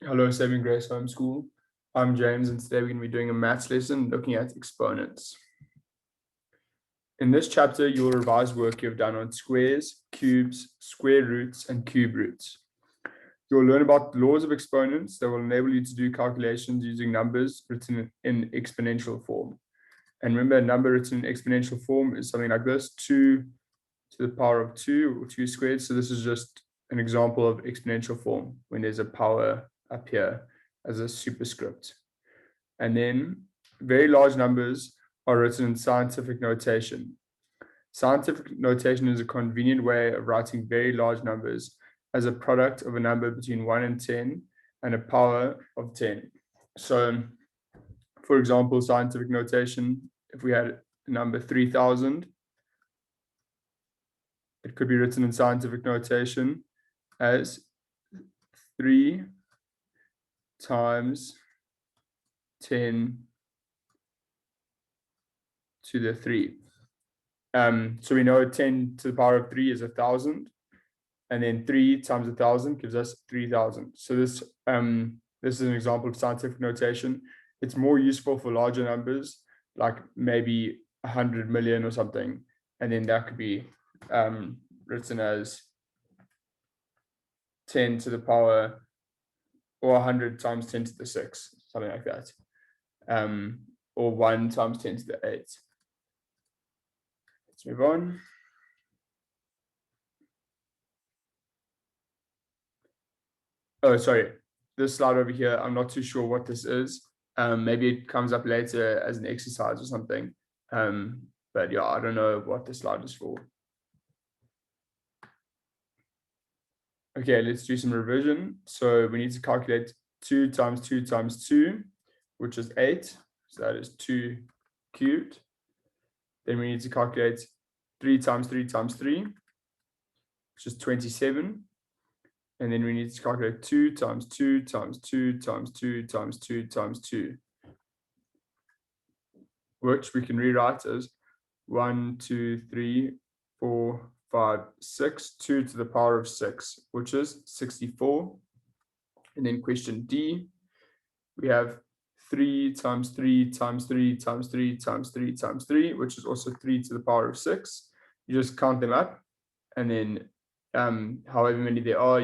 Hello, Saving Grace Homeschool. I'm James, and today we're going to be doing a maths lesson looking at exponents. In this chapter, you'll revise work you've done on squares, cubes, square roots, and cube roots. You'll learn about the laws of exponents that will enable you to do calculations using numbers written in exponential form. And remember, a number written in exponential form is something like this, 2 to the power of 2, or 2 squared. So this is just an example of exponential form when there's a power up here as a superscript. And then very large numbers are written in scientific notation. Scientific notation is a convenient way of writing very large numbers as a product of a number between 1 and 10 and a power of 10. So, for example, scientific notation, if we had a number 3000, it could be written in scientific notation as 3 times 10 to the 3. So we know 10 to the power of 3 is 1,000, and then 3 times 1,000 gives us 3,000. So this is an example of scientific notation. It's more useful for larger numbers, like maybe 100 million or something, and then that could be written as 10 to the power, or 100 times 10 to the 6, something like that, or 1 times 10 to the 8. Let's move on. Oh, sorry, this slide over here, I'm not too sure what this is. Maybe it comes up later as an exercise or something. But yeah, I don't know what this slide is for. Okay, let's do some revision. So we need to calculate 2 times 2 times 2, which is 8. So that is 2 cubed. Then we need to calculate 3 times 3 times 3, which is 27. And then we need to calculate 2 times 2 times 2 times 2 times 2 times 2, which we can rewrite as 1, 2, 3, 4, 5, 6, 2 to the power of 6, which is 64. And then question D, we have 3 times 3 times 3 times 3 times 3 times 3, which is also 3 to the power of 6. You just count them up, and then however many there are,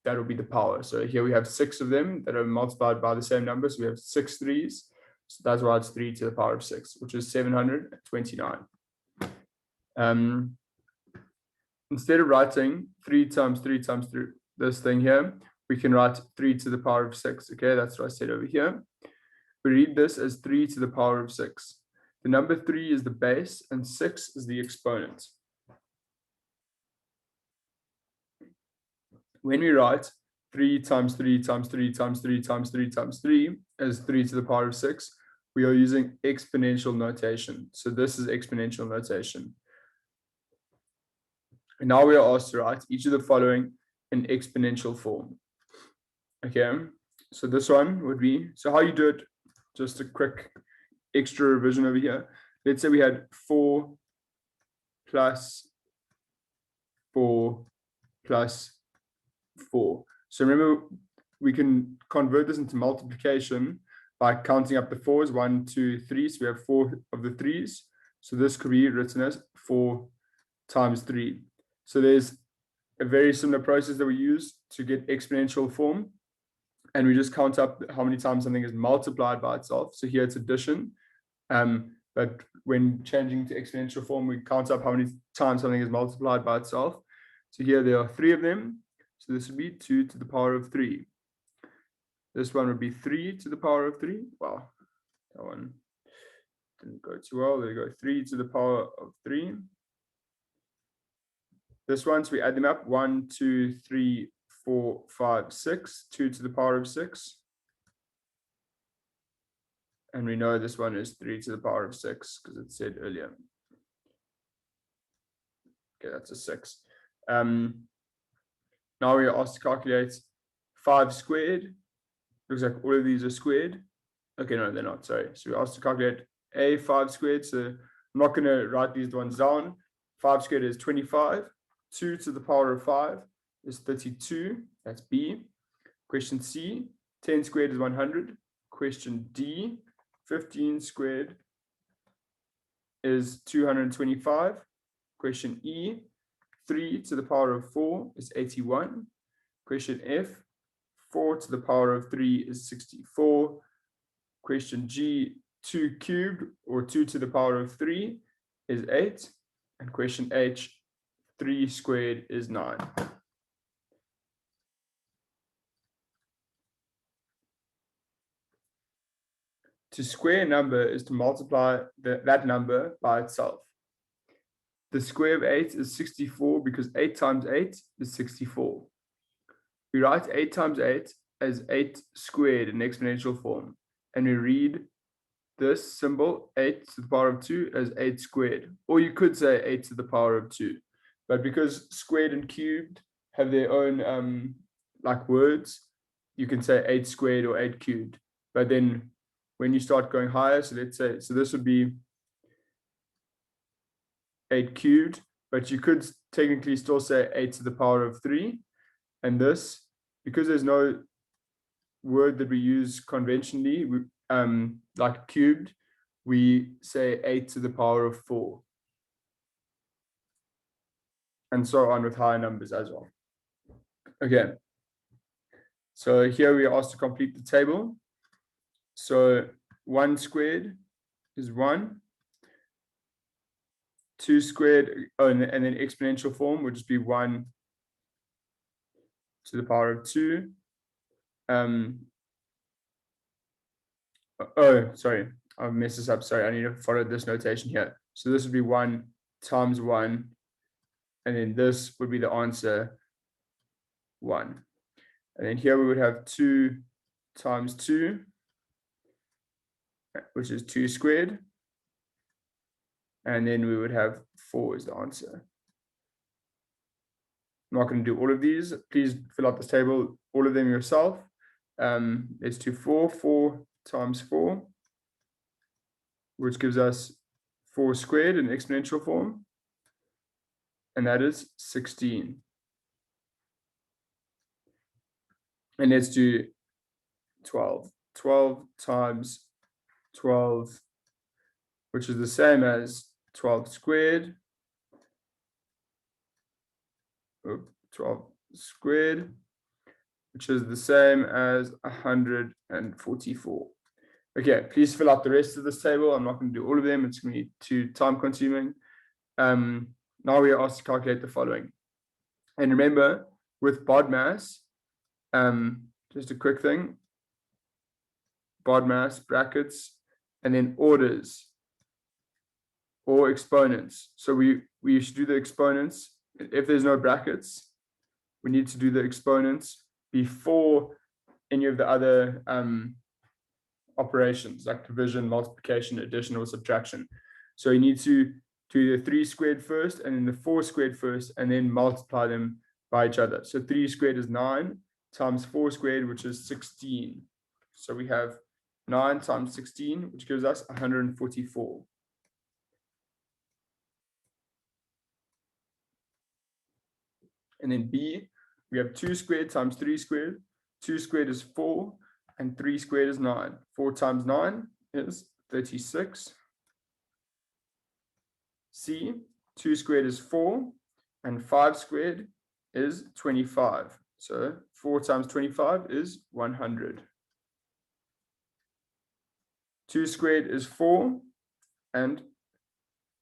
that will be the power. So here we have 6 of them that are multiplied by the same number. So we have 6 3s. So that's why it's 3 to the power of 6, which is 729. Instead of writing 3 times 3 times 3, this thing here, we can write 3 to the power of 6. Okay, that's what I said over here. We read this as 3 to the power of 6. The number 3 is the base and 6 is the exponent. When we write 3 times 3 times 3 times 3 times 3 times 3 as 3 to the power of 6, we are using exponential notation. So this is exponential notation. And now we are asked to write each of the following in exponential form. Okay, so this one would be, so how you do it, just a quick extra revision over here. Let's say we had 4 plus 4 plus 4. So remember, we can convert this into multiplication by counting up the 4s, 1, 2, 3. So we have 4 of the 3s. So this could be written as 4 times 3. So there's a very similar process that we use to get exponential form. And we just count up how many times something is multiplied by itself. So here it's addition. But when changing to exponential form, we count up how many times something is multiplied by itself. So here there are 3 of them. So this would be 2 to the power of 3. This one would be 3 to the power of 3. Wow, that one didn't go too well. There we go, 3 to the power of 3. This one, so we add them up, 1, 2, 3, 4, 5, 6, 2 to the power of 6. And we know this one is 3 to the power of 6 because it said earlier. Okay, that's a 6. Now we are asked to calculate 5 squared. Looks like all of these are squared. Okay, no, they're not, sorry. So we're asked to calculate a 5 squared. So I'm not going to write these ones down. 5 squared is 25. 2 to the power of 5 is 32. That's B. Question C. 10 squared is 100. Question D, 15 squared is 225. Question E, 3 to the power of 4 is 81. Question F, 4 to the power of 3 is 64. Question G, 2 cubed or 2 to the power of 3 is 8. And question H, 3 squared is 9. To square a number is to multiply that number by itself. The square of 8 is 64 because 8 times 8 is 64. We write 8 times 8 as 8 squared in exponential form. And we read this symbol, 8 to the power of 2, as 8 squared. Or you could say 8 to the power of 2. But because squared and cubed have their own like words, you can say 8 squared or 8 cubed. But then when you start going higher, so let's say, so this would be 8 cubed, but you could technically still say 8 to the power of 3. And this, because there's no word that we use conventionally, like cubed, we say 8 to the power of 4. And so on with higher numbers as well. Okay. So here we are asked to complete the table. So 1 squared is 1. 2 squared, and then exponential form would just be 1 to the power of 2. Sorry, I've messed this up. Sorry, I need to follow this notation here. So this would be 1 times 1, and then this would be the answer 1. And then here we would have 2 times 2, which is 2 squared. And then we would have 4 as the answer. I'm not going to do all of these. Please fill out this table, all of them yourself. Let's do 4 times 4, which gives us 4 squared in exponential form. And that is 16. And let's do 12. 12 times 12, which is the same as 12 squared. 12 squared, which is the same as 144. Okay, please fill out the rest of this table. I'm not going to do all of them. It's going to be too time consuming. Now we are asked to calculate the following. And remember, with BODMAS, just a quick thing, BODMAS, brackets, and then orders or exponents. So we should do the exponents. If there's no brackets, we need to do the exponents before any of the other operations like division, multiplication, addition, or subtraction. So you need to do the 3 squared first and then the 4 squared first and then multiply them by each other. So 3 squared is 9 times 4 squared, which is 16. So we have 9 times 16, which gives us 144. And then B, we have 2 squared times 3 squared. 2 squared is 4, and 3 squared is 9. 4 times 9 is 36. C, 2 squared is 4, and 5 squared is 25. So 4 times 25 is 100. 2 squared is 4, and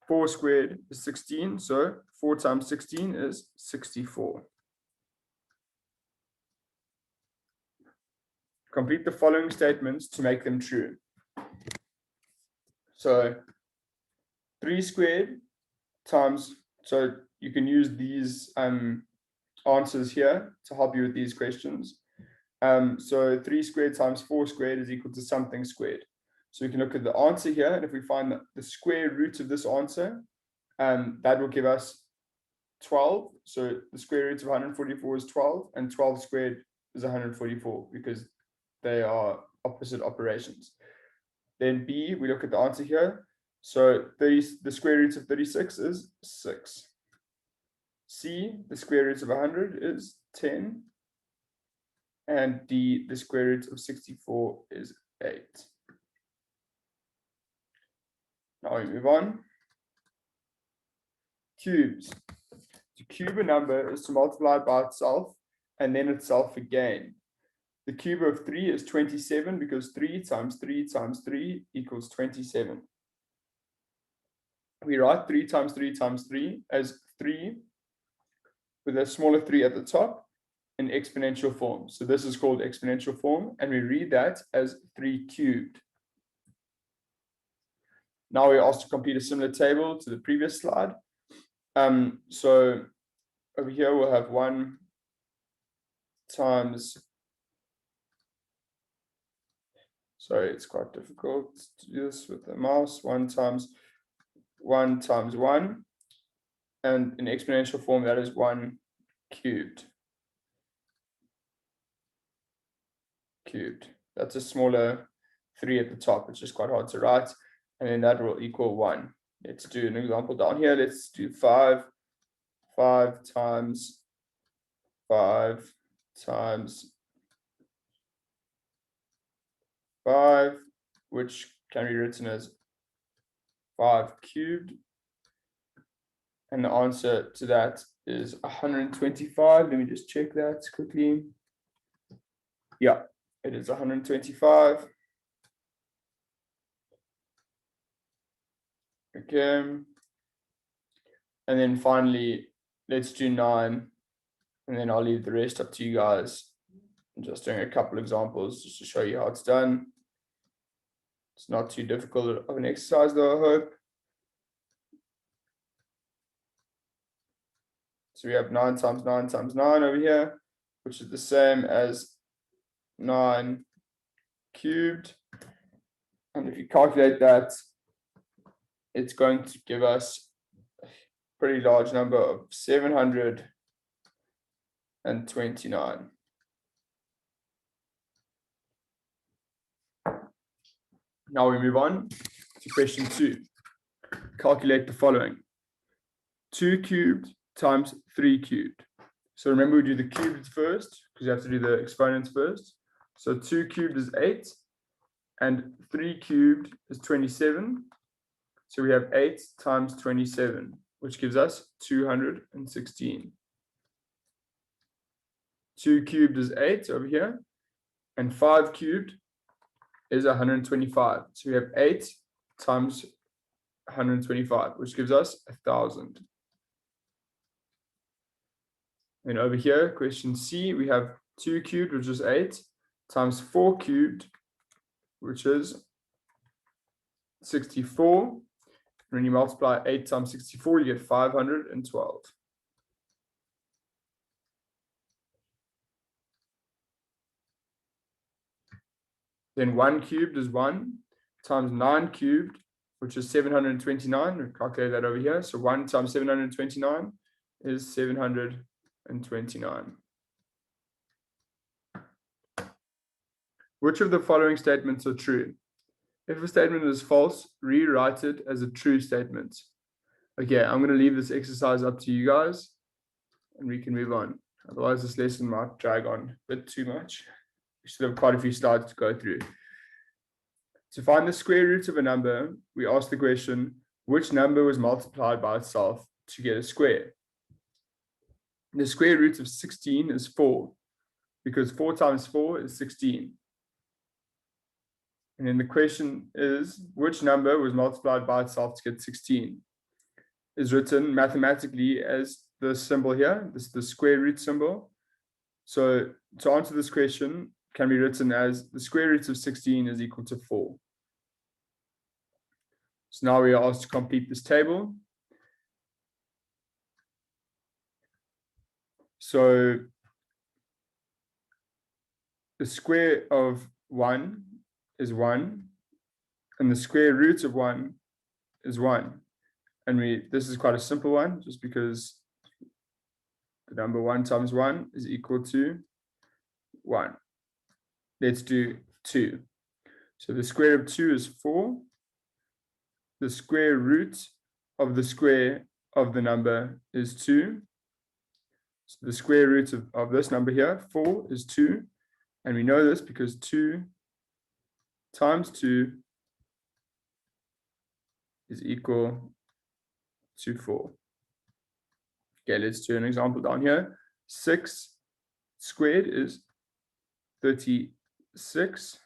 4 squared is 16. So 4 times 16 is 64. Complete the following statements to make them true. So 3 squared times, so you can use these answers here to help you with these questions. So 3 squared times 4 squared is equal to something squared. So you can look at the answer here, and if we find the square root of this answer, that will give us 12. So the square root of 144 is 12, and 12 squared is 144 because they are opposite operations. Then B, we look at the answer here. So the square root of 36 is 6. C, the square root of 100 is 10. And D, the square root of 64 is 8. Now we move on. Cubes. To cube a number is to multiply it by itself and then itself again. The cube of 3 is 27 because 3 times 3 times 3 equals 27. We write 3 times 3 times 3 as 3 with a smaller 3 at the top in exponential form. So this is called exponential form, and we read that as 3 cubed. Now we're asked to complete a similar table to the previous slide. So over here we'll have 1 times, sorry, it's quite difficult to do this with the mouse, 1 times 1 times 1, and in exponential form that is 1 cubed. That's a smaller 3 at the top, which is quite hard to write, and then that will equal 1. Let's do an example down here. Let's do 5 times 5 times 5, which can be written as 5 cubed. And the answer to that is 125. Let me just check that quickly. Yeah, it is 125. Okay. And then finally, let's do 9. And then I'll leave the rest up to you guys. I'm just doing a couple examples just to show you how it's done. It's not too difficult of an exercise though, I hope. So we have 9 times 9 times 9 over here, which is the same as 9 cubed. And if you calculate that, it's going to give us a pretty large number of 729. Now we move on to question 2. Calculate the following. 2 cubed times 3 cubed. So remember, we do the cubed first because you have to do the exponents first. So 2 cubed is 8 and 3 cubed is 27. So we have 8 times 27, which gives us 216. 2 cubed is 8 over here, and 5 cubed is 125. So we have 8 times 125, which gives us 1,000. And over here, question C, we have 2 cubed, which is 8, times 4 cubed, which is 64. When you multiply 8 times 64, you get 512. Then 1 cubed is 1 times 9 cubed, which is 729. We calculate that over here. So 1 times 729 is 729. Which of the following statements are true? If a statement is false, rewrite it as a true statement. Okay, I'm going to leave this exercise up to you guys, and we can move on. Otherwise, this lesson might drag on a bit too much. We still have quite a few slides to go through. To find the square root of a number, we ask the question, which number was multiplied by itself to get a square? The square root of 16 is 4, because 4 times 4 is 16. And then the question is, which number was multiplied by itself to get 16? Is written mathematically as the symbol here. This is the square root symbol. So to answer this question, can be written as the square root of 16 is equal to 4. So now we are asked to complete this table. So the square of 1 is 1, and the square root of 1 is 1. And this is quite a simple one, just because the number 1 times 1 is equal to 1. Let's do 2. So the square of 2 is 4. The square root of the square of the number is 2. So the square root of this number here, 4, is 2. And we know this because 2 times 2 is equal to 4. Okay, let's do an example down here. 6 squared is 36.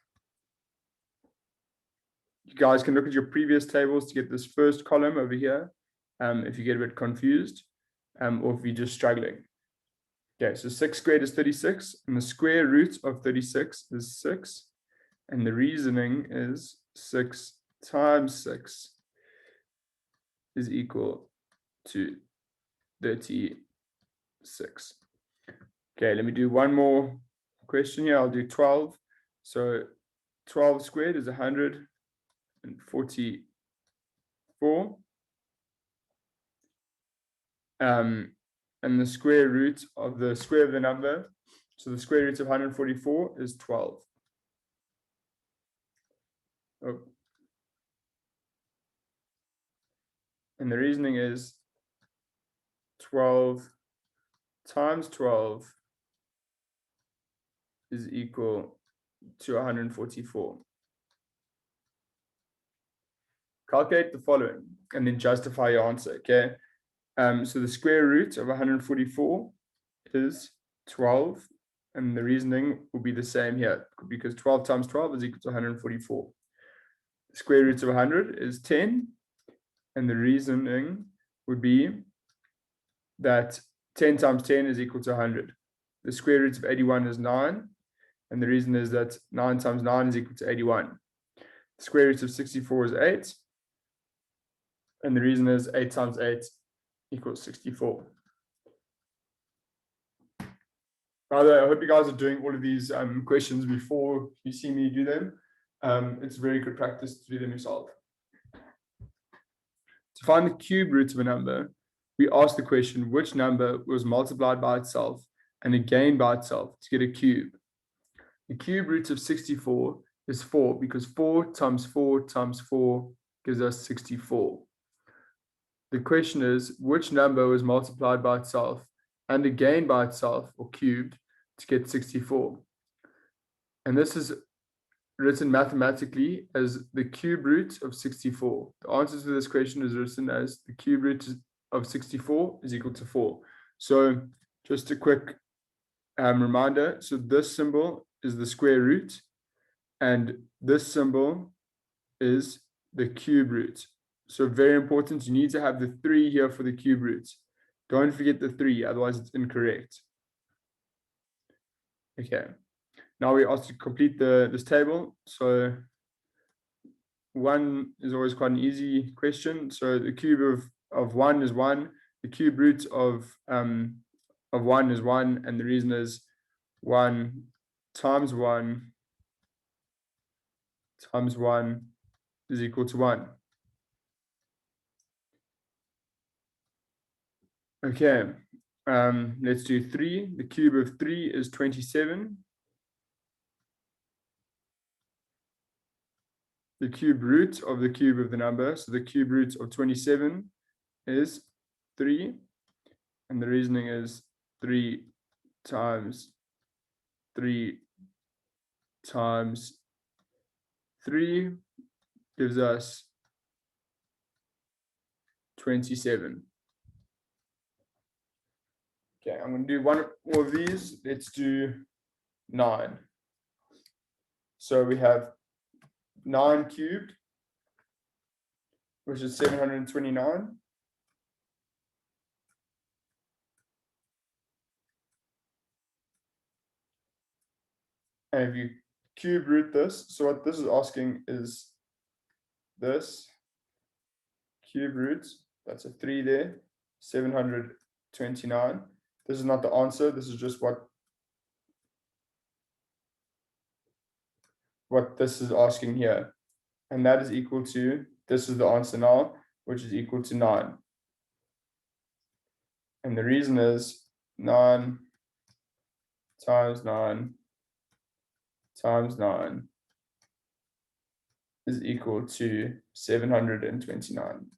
You guys can look at your previous tables to get this first column over here, if you get a bit confused, or if you're just struggling. Okay, so 6 squared is 36, and the square root of 36 is 6. And the reasoning is 6 times 6 is equal to 36. Okay, let me do one more question here. I'll do 12. So 12 squared is 144. And the square root of the square of the number, so the square root of 144 is 12. Oh. And the reasoning is 12 times 12 is equal to 144. Calculate the following and then justify your answer, okay? So the square root of 144 is 12, and the reasoning will be the same here because 12 times 12 is equal to 144. The square root of 100 is 10, and the reasoning would be that 10 times 10 is equal to 100. The square root of 81 is 9, and the reason is that 9 times 9 is equal to 81. The square root of 64 is 8, and the reason is 8 times 8 equals 64. By the way, I hope you guys are doing all of these questions before you see me do them. It's very good practice to do them yourself. To find the cube root of a number, we ask the question, which number was multiplied by itself and again by itself to get a cube? The cube root of 64 is 4 because 4 times 4 times 4 gives us 64. The question is, which number was multiplied by itself and again by itself, or cubed, to get 64? And this is written mathematically as the cube root of 64. The answer to this question is written as the cube root of 64 is equal to 4. So just a quick reminder. So this symbol is the square root, and this symbol is the cube root. So very important, you need to have the 3 here for the cube root. Don't forget the 3, otherwise it's incorrect. Okay, now we asked to complete this table. So 1 is always quite an easy question. So the cube of 1 is 1. The cube root of 1 is 1, and the reason is 1 times 1 times 1 is equal to 1. Okay, let's do 3. The cube of 3 is 27. The cube root of the cube of the number, so the cube root of 27 is 3. And the reasoning is 3 times 3 times 3 gives us 27. Okay, I'm going to do one more of these. Let's do 9. So we have 9 cubed, which is 729. And if you cube root this, so what this is asking is this cube root, that's a 3 there, 729. This is not the answer, this is just what this is asking here. And that is equal to, this is the answer now, which is equal to 9. And the reason is 9 times 9 times 9 is equal to 729.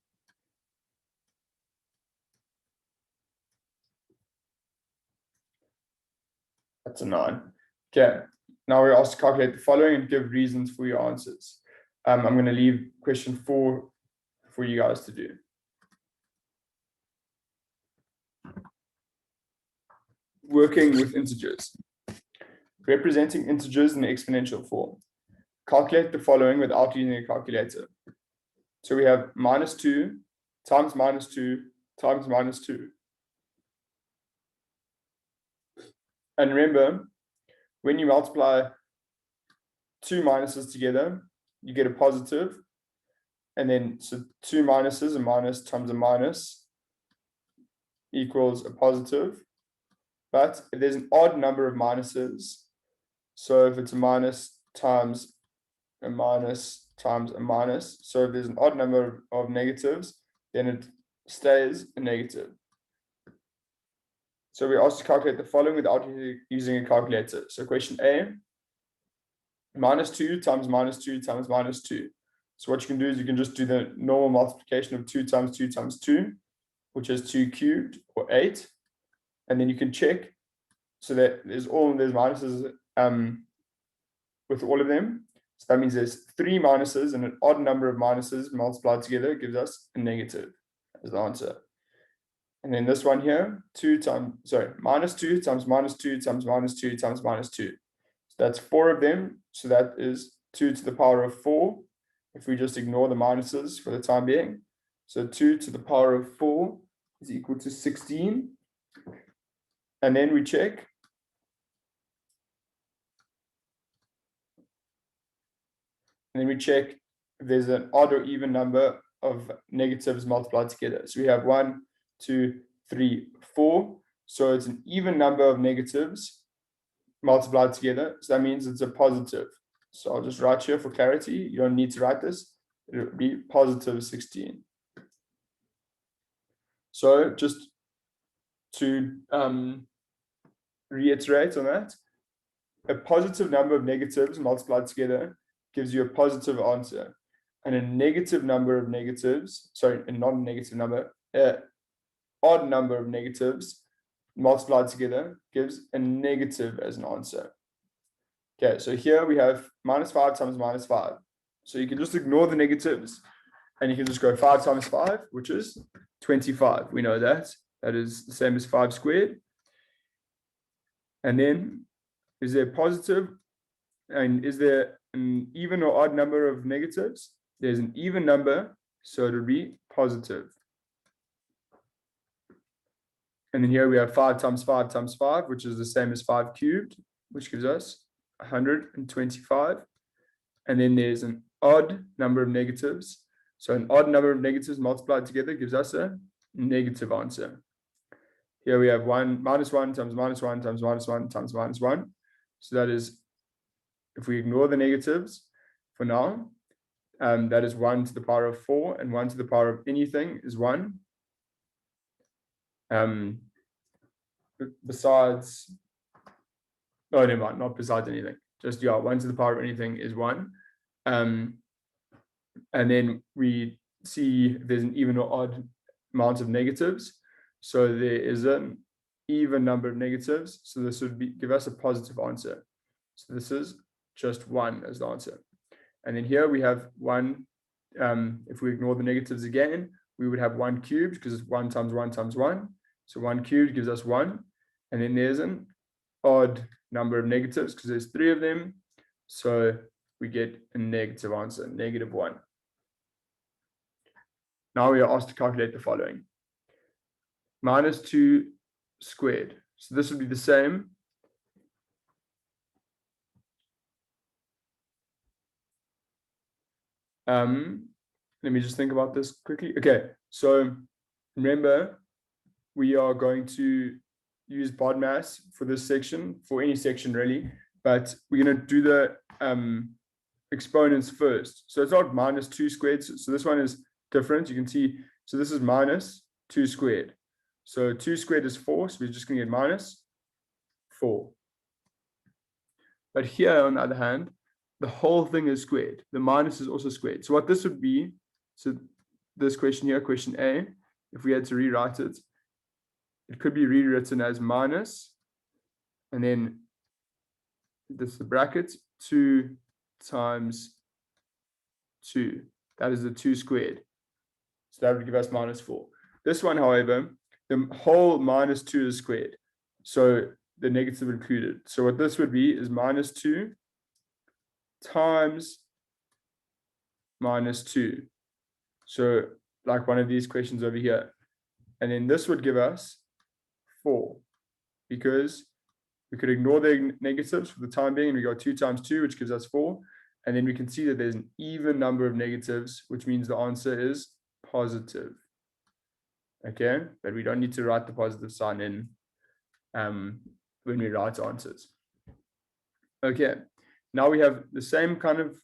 That's a 9. Okay, Now we're asked to calculate the following and give reasons for your answers. I'm going to leave question 4 for you guys to do. Working with integers. Representing integers in the exponential form. Calculate the following without using a calculator. So we have -2 times -2 times -2. And remember, when you multiply two minuses together, you get a positive. And then, so two minuses, a minus times a minus equals a positive. But if there's an odd number of minuses, so if it's a minus times a minus times a minus, so if there's an odd number of negatives, then it stays a negative. So we're asked to calculate the following without using a calculator. So question A, -2 times -2 times -2. So what you can do is you can just do the normal multiplication of 2 times 2 times 2, which is 2 cubed or 8. And then you can check so that there's minuses with all of them. So that means there's 3 minuses and an odd number of minuses multiplied together gives us a negative as the answer. And then this one here, -2 times -2 times -2 times -2 times -2. So that's 4 of them. So that is 2 to the power of 4. If we just ignore the minuses for the time being. So 2 to the power of 4 is equal to 16. And then we check. And then we check if there's an odd or even number of negatives multiplied together. So we have 1, 2, 3, 4. So it's an even number of negatives multiplied together. So that means it's a positive. So I'll just write here for clarity. You don't need to write this. It will be positive 16. So just to reiterate on that, a positive number of negatives multiplied together gives you a positive answer. And a negative number of negatives, a non-negative number, odd number of negatives multiplied together gives a negative as an answer. Okay, so here we have -5 times -5. So you can just ignore the negatives and you can just go 5 times 5, which is 25. We know that. That is the same as 5 squared. And then is there positive? And is there an even or odd number of negatives? There's an even number, so it'll be positive. And then here we have 5 times 5 times 5, which is the same as 5 cubed, which gives us 125. And then there's an odd number of negatives. So an odd number of negatives multiplied together gives us a negative answer. Here we have -1 times -1 times -1 times -1. So that is, if we ignore the negatives for now, that is 1 to the power of 4, and 1 to the power of anything is 1. Besides, oh, never mind, not besides anything. Just, 1 to the power of anything is 1. And then we see there's an even or odd amount of negatives. So there is an even number of negatives. So this would give us a positive answer. So this is just 1 as the answer. And then here we have 1. If we ignore the negatives again, we would have 1 cubed because it's 1 times 1 times 1. So 1 cubed gives us 1. And then there's an odd number of negatives because there's 3 of them. So we get a negative answer, -1. Now we are asked to calculate the following. -2 squared. So this would be the same. Let me just think about this quickly. Okay, so remember, we are going to use BODMAS for this section, for any section really, but we're going to do the exponents first. So it's not -2 squared. So this one is different. You can see, so this is -2 squared. So 2 squared is 4, so we're just going to get -4. But here, on the other hand, the whole thing is squared. The minus is also squared. So what this would be, so this question here, question A, if we had to rewrite it, it could be rewritten as minus, and then this is the bracket, 2 times 2. That is the 2 squared. So that would give us -4. This one, however, the whole -2 is squared. So the negative included. So what this would be is -2 times -2. So like one of these questions over here. And then this would give us 4, because we could ignore the negatives for the time being, and we got 2 times 2, which gives us 4. And then we can see that there's an even number of negatives, which means the answer is positive. Okay, but we don't need to write the positive sign in when we write answers. Okay, now we have the same kind of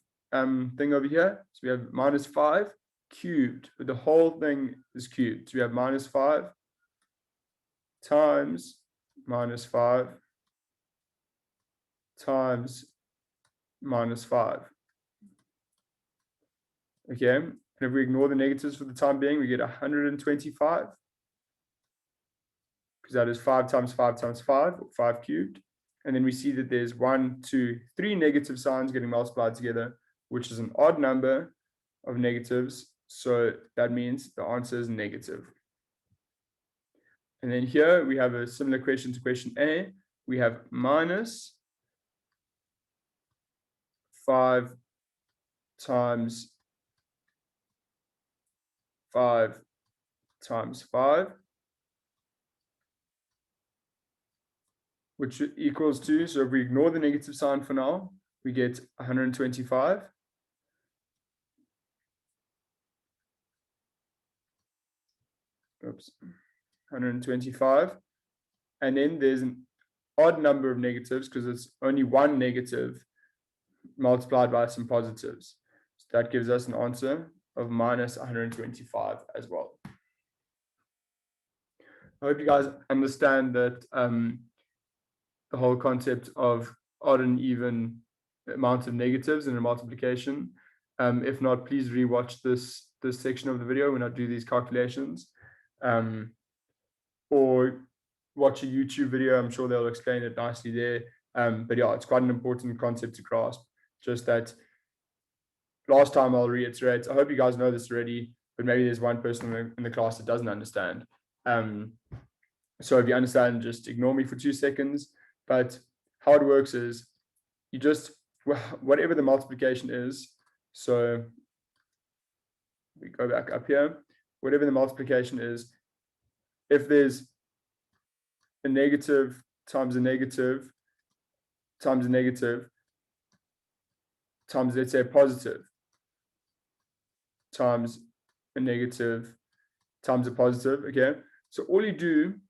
thing over here. So we have -5 cubed, but the whole thing is cubed. So we have -5 times -5 times -5. Okay, and if we ignore the negatives for the time being, we get 125, because that is 5 times 5 times 5, or 5 cubed. And then we see that there's 1, 2, 3 negative signs getting multiplied together, which is an odd number of negatives. So that means the answer is negative. And then here we have a similar question to question A. We have -5 times 5 times 5, which equals to, so if we ignore the negative sign for now, we get 125. Oops, 125. And then there's an odd number of negatives, because it's only one negative multiplied by some positives. So that gives us an answer of -125 as well. I hope you guys understand that the whole concept of odd and even amount of negatives in a multiplication. If not, please rewatch this section of the video when I do these calculations, or watch a YouTube video. I'm sure they'll explain it nicely there. But yeah, it's quite an important concept to grasp. Just that last time, I'll reiterate, I hope you guys know this already, but maybe there's one person in the class that doesn't understand. So if you understand, just ignore me for 2 seconds. But how it works is you just, whatever the multiplication is, so we go back up here, whatever the multiplication is, if there's a negative times a negative times a negative times, let's say, a positive times a negative times a positive, okay? So all you do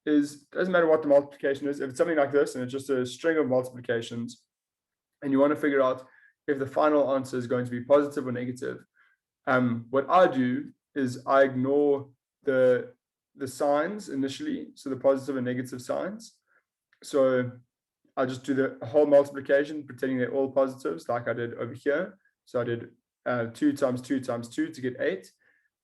is, doesn't matter what the multiplication is, if it's something like this and it's just a string of multiplications, and you want to figure out if the final answer is going to be positive or negative, what I do is I ignore the signs initially, so the positive and negative signs. So I just do the whole multiplication, pretending they're all positives, like I did over here. So I did 2 times 2 times 2 to get 8.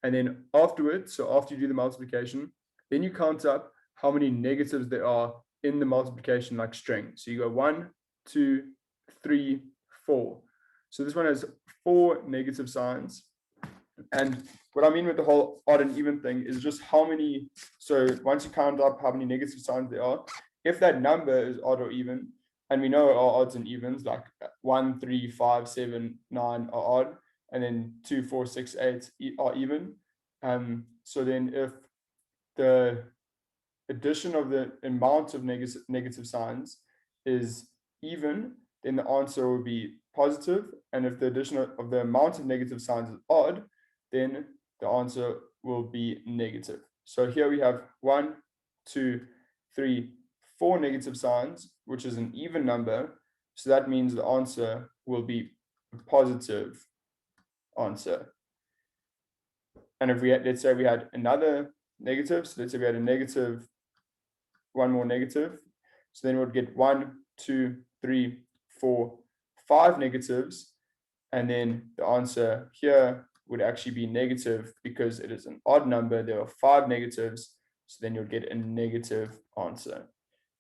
And then afterwards, so after you do the multiplication, then you count up how many negatives there are in the multiplication like string. So you go 1, 2, 3, 4. So this one has 4 negative signs. And what I mean with the whole odd and even thing is just how many, so once you count up how many negative signs there are, if that number is odd or even, and we know our odds and evens, like 1, 3, 5, 7, 9 are odd, and then 2, 4, 6, 8 are even. So then if the addition of the amount of negative signs is even, then the answer will be positive. And if the addition of the amount of negative signs is odd, then the answer will be negative. So here we have 1, 2, 3, 4 negative signs, which is an even number. So that means the answer will be a positive answer. And if we had, let's say we had another negative, so let's say we had a negative, one more negative, so then we'd get 1, 2, 3, 4, 5 negatives, and then the answer here would actually be negative because it is an odd number. There are 5 negatives, so then you'll get a negative answer.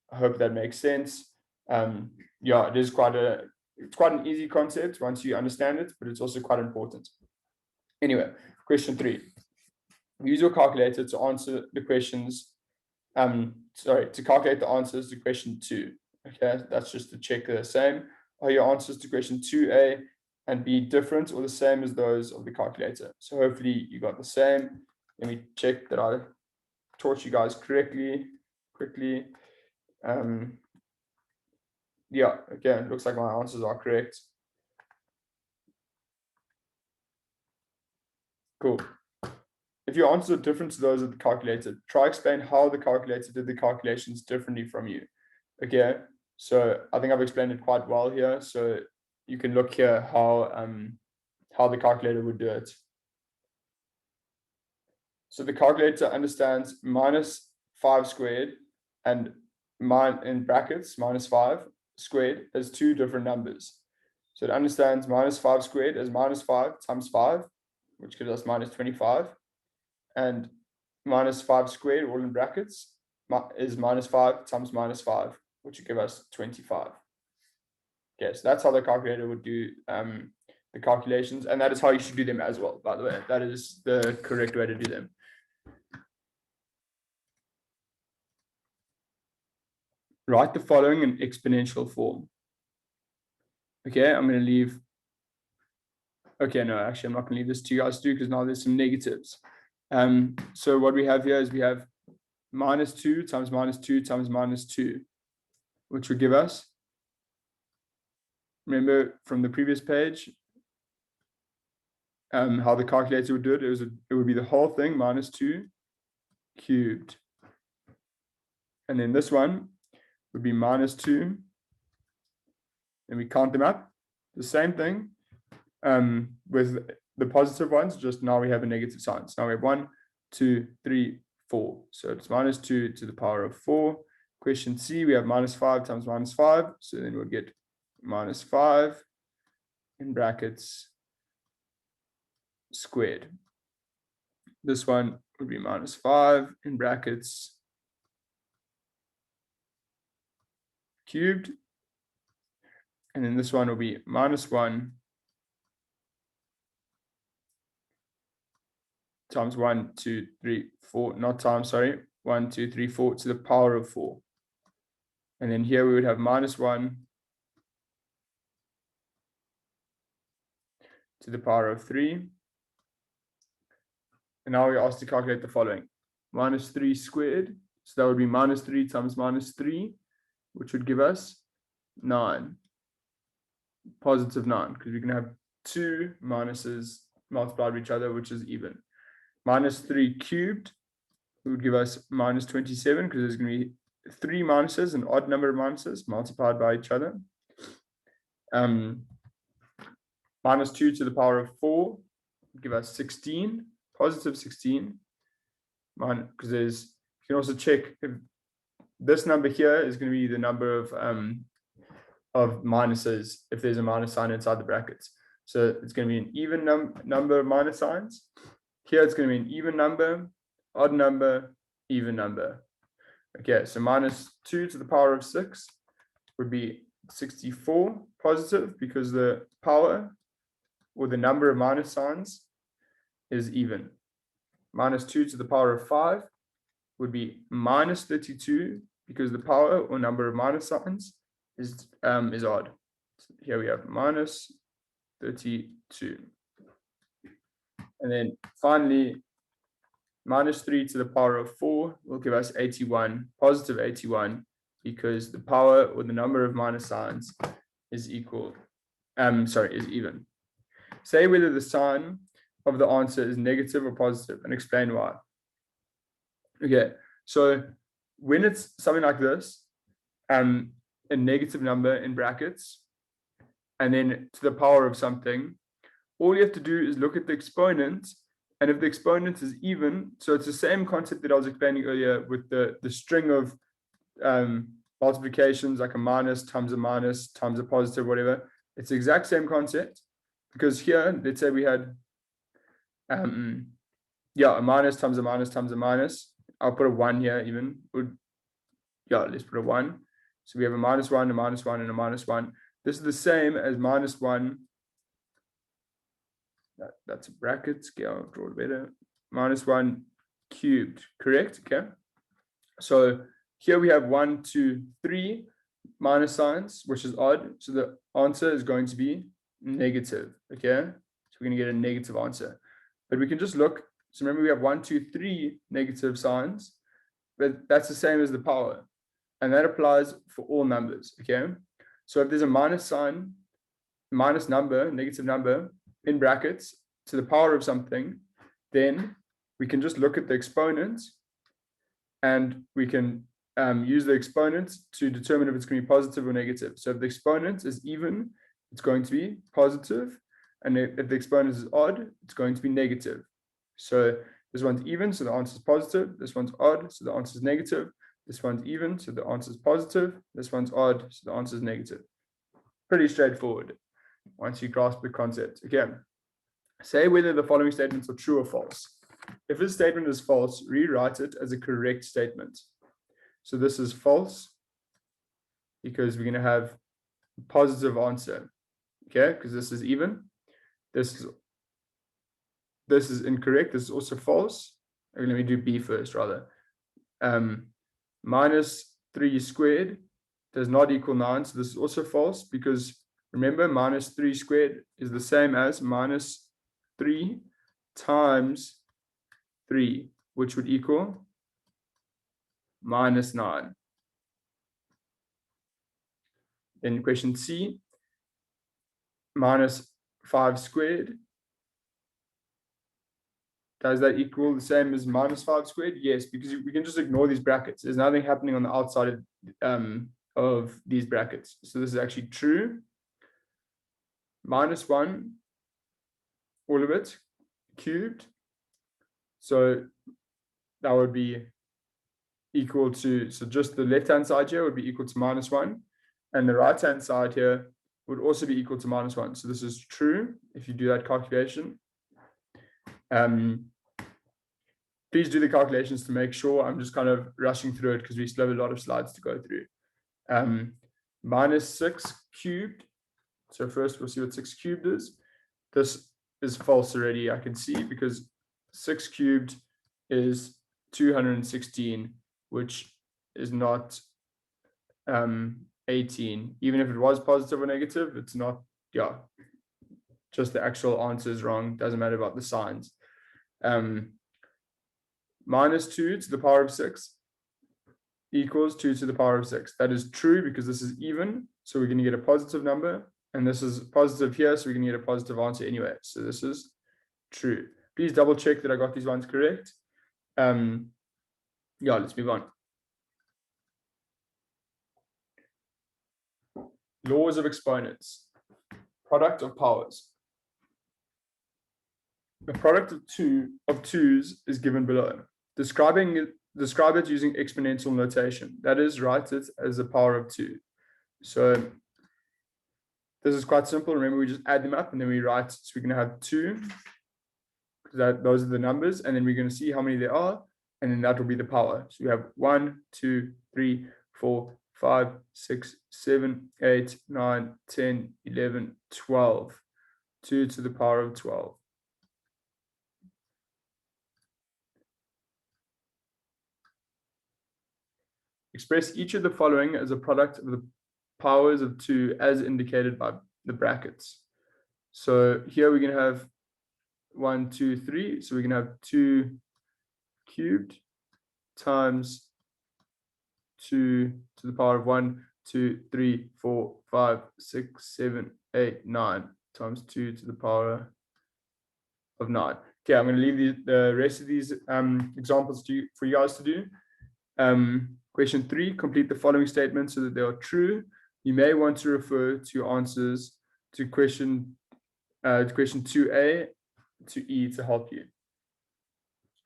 I hope that makes sense. Yeah, it's quite an easy concept once you understand it, but it's also quite important. Anyway, question 3. Use your calculator to answer the questions. To calculate the answers to question 2. Okay, that's just to check they're the same. Are your answers to question 2A and B different or the same as those of the calculator? So hopefully you got the same. Let me check that I taught you guys quickly. Yeah, okay, looks like my answers are correct. Cool. If your answers are different to those of the calculator, try explain how the calculator did the calculations differently from you. Okay, so I think I've explained it quite well here. So you can look here how the calculator would do it. So the calculator understands -5 squared and in brackets -5 squared as two different numbers. So it understands -5 squared as -5 times 5, which gives us -25, and -5 squared, all in brackets, is -5 times -5, which would give us 25. Okay, so that's how the calculator would do the calculations, and that is how you should do them as well, by the way. That is the correct way to do them. Write the following in exponential form. Okay, I'm going to leave. Okay, no, actually, I'm not going to leave this to you guys to do because now there's some negatives. So what we have here is we have -2 times -2 times -2, which would give us, remember from the previous page, how the calculator would do it. It would be the whole thing -2 cubed. And then this one would be -2. And we count them up. The same thing with the positive ones, just now we have a negative sign. So now we have 1, 2, 3, 4. So it's -2 to the power of 4. Question C, we have -5 times -5. So then we'll get -5 in brackets squared. This one would be -5 in brackets cubed. And then this one will be -1 times 1, 2, 3, 4, not times, sorry, 1, 2, 3, 4 to the power of 4. And then here we would have -1 to the power of 3. And now we're asked to calculate the following. -3 squared, so that would be -3 times -3, which would give us 9. +9, because we can have two minuses multiplied with each other, which is even. -3 cubed would give us -27, because there's going to be 3 minuses, an odd number of minuses multiplied by each other. -2 to the power of 4 would give us 16, +16. Because you can also check if this number here is going to be the number of minuses if there's a minus sign inside the brackets. So it's going to be an even number of minus signs. Here it's going to be an even number, odd number, even number. Okay, so -2 to the power of 6 would be 64 positive, because the power or the number of minus signs is even. -2 to the power of 5 would be -32, because the power or number of minus signs is odd. So here we have -32. And then finally, -3 to the power of 4 will give us 81, +81, because the power or the number of minus signs is equal, is even. Say whether the sign of the answer is negative or positive, and explain why. Okay, so when it's something like this, a negative number in brackets, and then to the power of something, all you have to do is look at the exponent, and if the exponent is even, so it's the same concept that I was explaining earlier with the string of multiplications, like a minus times a positive, whatever. It's the exact same concept, because here, let's say we had a minus times a minus times a minus. I'll put a 1 here even. Let's put a 1. So we have a -1, a -1, and a -1. This is the same as -1. That's a bracket. Okay, I'll draw it better. -1 cubed, correct? Okay. So here we have 1, 2, 3 minus signs, which is odd. So the answer is going to be negative. Okay. So we're going to get a negative answer. But we can just look. So remember, we have 1, 2, 3 negative signs, but that's the same as the power. And that applies for all numbers. Okay. So if there's a minus sign, minus number, negative number in brackets to the power of something, then we can just look at the exponents and we can use the exponents to determine if it's going to be positive or negative. So if the exponent is even, it's going to be positive. And if the exponent is odd, it's going to be negative. So this one's even, so the answer is positive. This one's odd, so the answer is negative. This one's even, so the answer is positive. This one's odd, so the answer is negative. Pretty straightforward once you grasp the concept. Again, say whether the following statements are true or false. If a statement is false, rewrite it as a correct statement. So this is false because we're going to have a positive answer. Okay, because this is even. This is incorrect. This is also false. Okay, let me do B first rather. -3 squared does not equal 9. So this is also false because remember, -3 squared is the same as -3 times 3, which would equal -9. Then question C, -5 squared. Does that equal the same as -5 squared? Yes, because we can just ignore these brackets. There's nothing happening on the outside of these brackets. So this is actually true. -1, all of it, cubed. So that would be equal to, so just the left-hand side here would be equal to -1. And the right-hand side here would also be equal to -1. So this is true if you do that calculation. Please do the calculations to make sure. I'm just kind of rushing through it because we still have a lot of slides to go through. -6 cubed. So first we'll see what 6 cubed is. This is false already, I can see, because 6 cubed is 216, which is not 18. Even if it was positive or negative, it's not, yeah. Just the actual answer is wrong. Doesn't matter about the signs. -2 to the power of 6 equals 2 to the power of 6. That is true because this is even. So we're going to get a positive number. And this is positive here. So we're going to get a positive answer anyway. So this is true. Please double check that I got these ones correct. Yeah, let's move on. Laws of exponents. Product of powers. The product of twos is given below. Describe it using exponential notation. That is, write it as a power of 2. So this is quite simple. Remember, we just add them up and then we write. So we're going to have 2. Those are the numbers. And then we're going to see how many there are. And then that will be the power. So we have 1, 2, 3, 4, 5, 6, 7, 8, 9, 10, 11, 12. 2 to the power of 12. Express each of the following as a product of the powers of 2 as indicated by the brackets. So here we're going to have 1, 2, 3. So we're going to have 2 cubed times 2 to the power of 1, 2, 3, 4, 5, 6, 7, 8, 9 times 2 to the power of 9. Okay, I'm going to leave the rest of these examples for you guys to do. Question 3, complete the following statements so that they are true. You may want to refer to answers to question 2A to E to help you.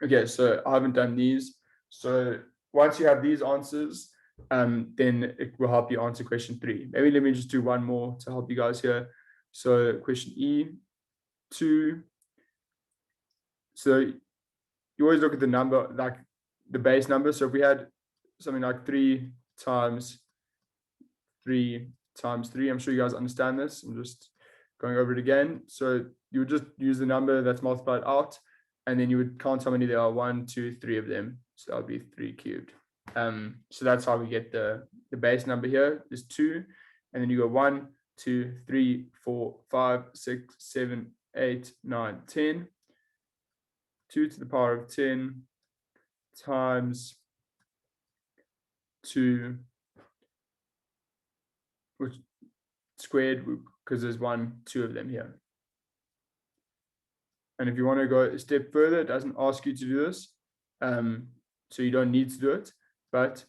Okay, so I haven't done these. So once you have these answers, then it will help you answer question 3. Maybe let me just do one more to help you guys here. So question E, 2. So you always look at the number, like the base number. So if we had something like 3 times 3 times 3. I'm sure you guys understand this. I'm just going over it again. So you would just use the number that's multiplied out, and then you would count how many there are, 1, 2, 3 of them. So that would be 3 cubed. So that's how we get the base number here is 2. And then you go 1, 2, 3, 4, 5, 6, 7, 8, 9, 10. 2 to the power of 10 times 2, which squared, because there's 1, 2 of them here. And if you want to go a step further, it doesn't ask you to do this, so you don't need to do it. But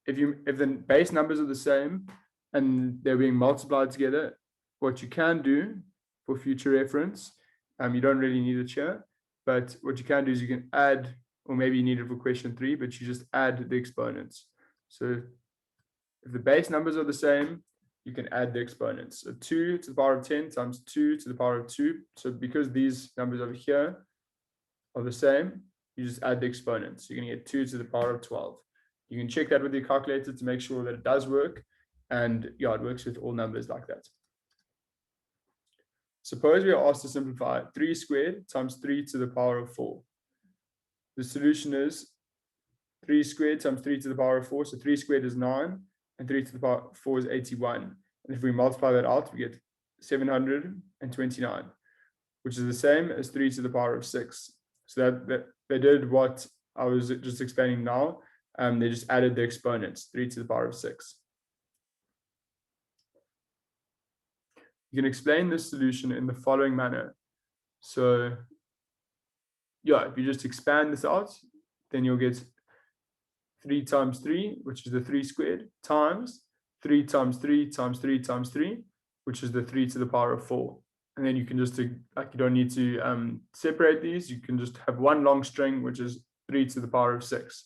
if the base numbers are the same and they're being multiplied together, what you can do for future reference, you don't really need it here, but what you can do is you can add, or maybe you need it for question 3, but you just add the exponents. So if the base numbers are the same, you can add the exponents. So 2 to the power of 10 times 2 to the power of 2. So because these numbers over here are the same, you just add the exponents. You're going to get 2 to the power of 12. You can check that with your calculator to make sure that it does work. And yeah, it works with all numbers like that. Suppose we are asked to simplify 3 squared times 3 to the power of 4. The solution is 3 squared times 3 to the power of 4. So 3 squared is 9, and 3 to the power of 4 is 81. And if we multiply that out, we get 729, which is the same as 3 to the power of 6. So that they did what I was just explaining now. They just added the exponents, 3 to the power of 6. You can explain this solution in the following manner. So yeah, if you just expand this out, then you'll get 3 times 3, which is the 3 squared, times 3 times 3 times 3 times 3, which is the 3 to the power of 4. And then you can just, like, you don't need to separate these. You can just have one long string, which is 3 to the power of 6.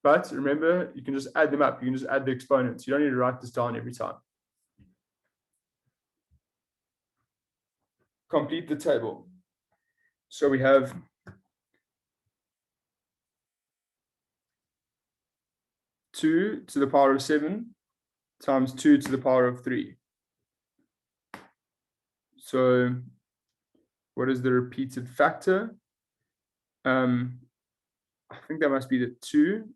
But remember, you can just add them up. You can just add the exponents. You don't need to write this down every time. Complete the table. So we have 2 to the power of 7 times 2 to the power of 3. So what is the repeated factor? I think that must be the 2.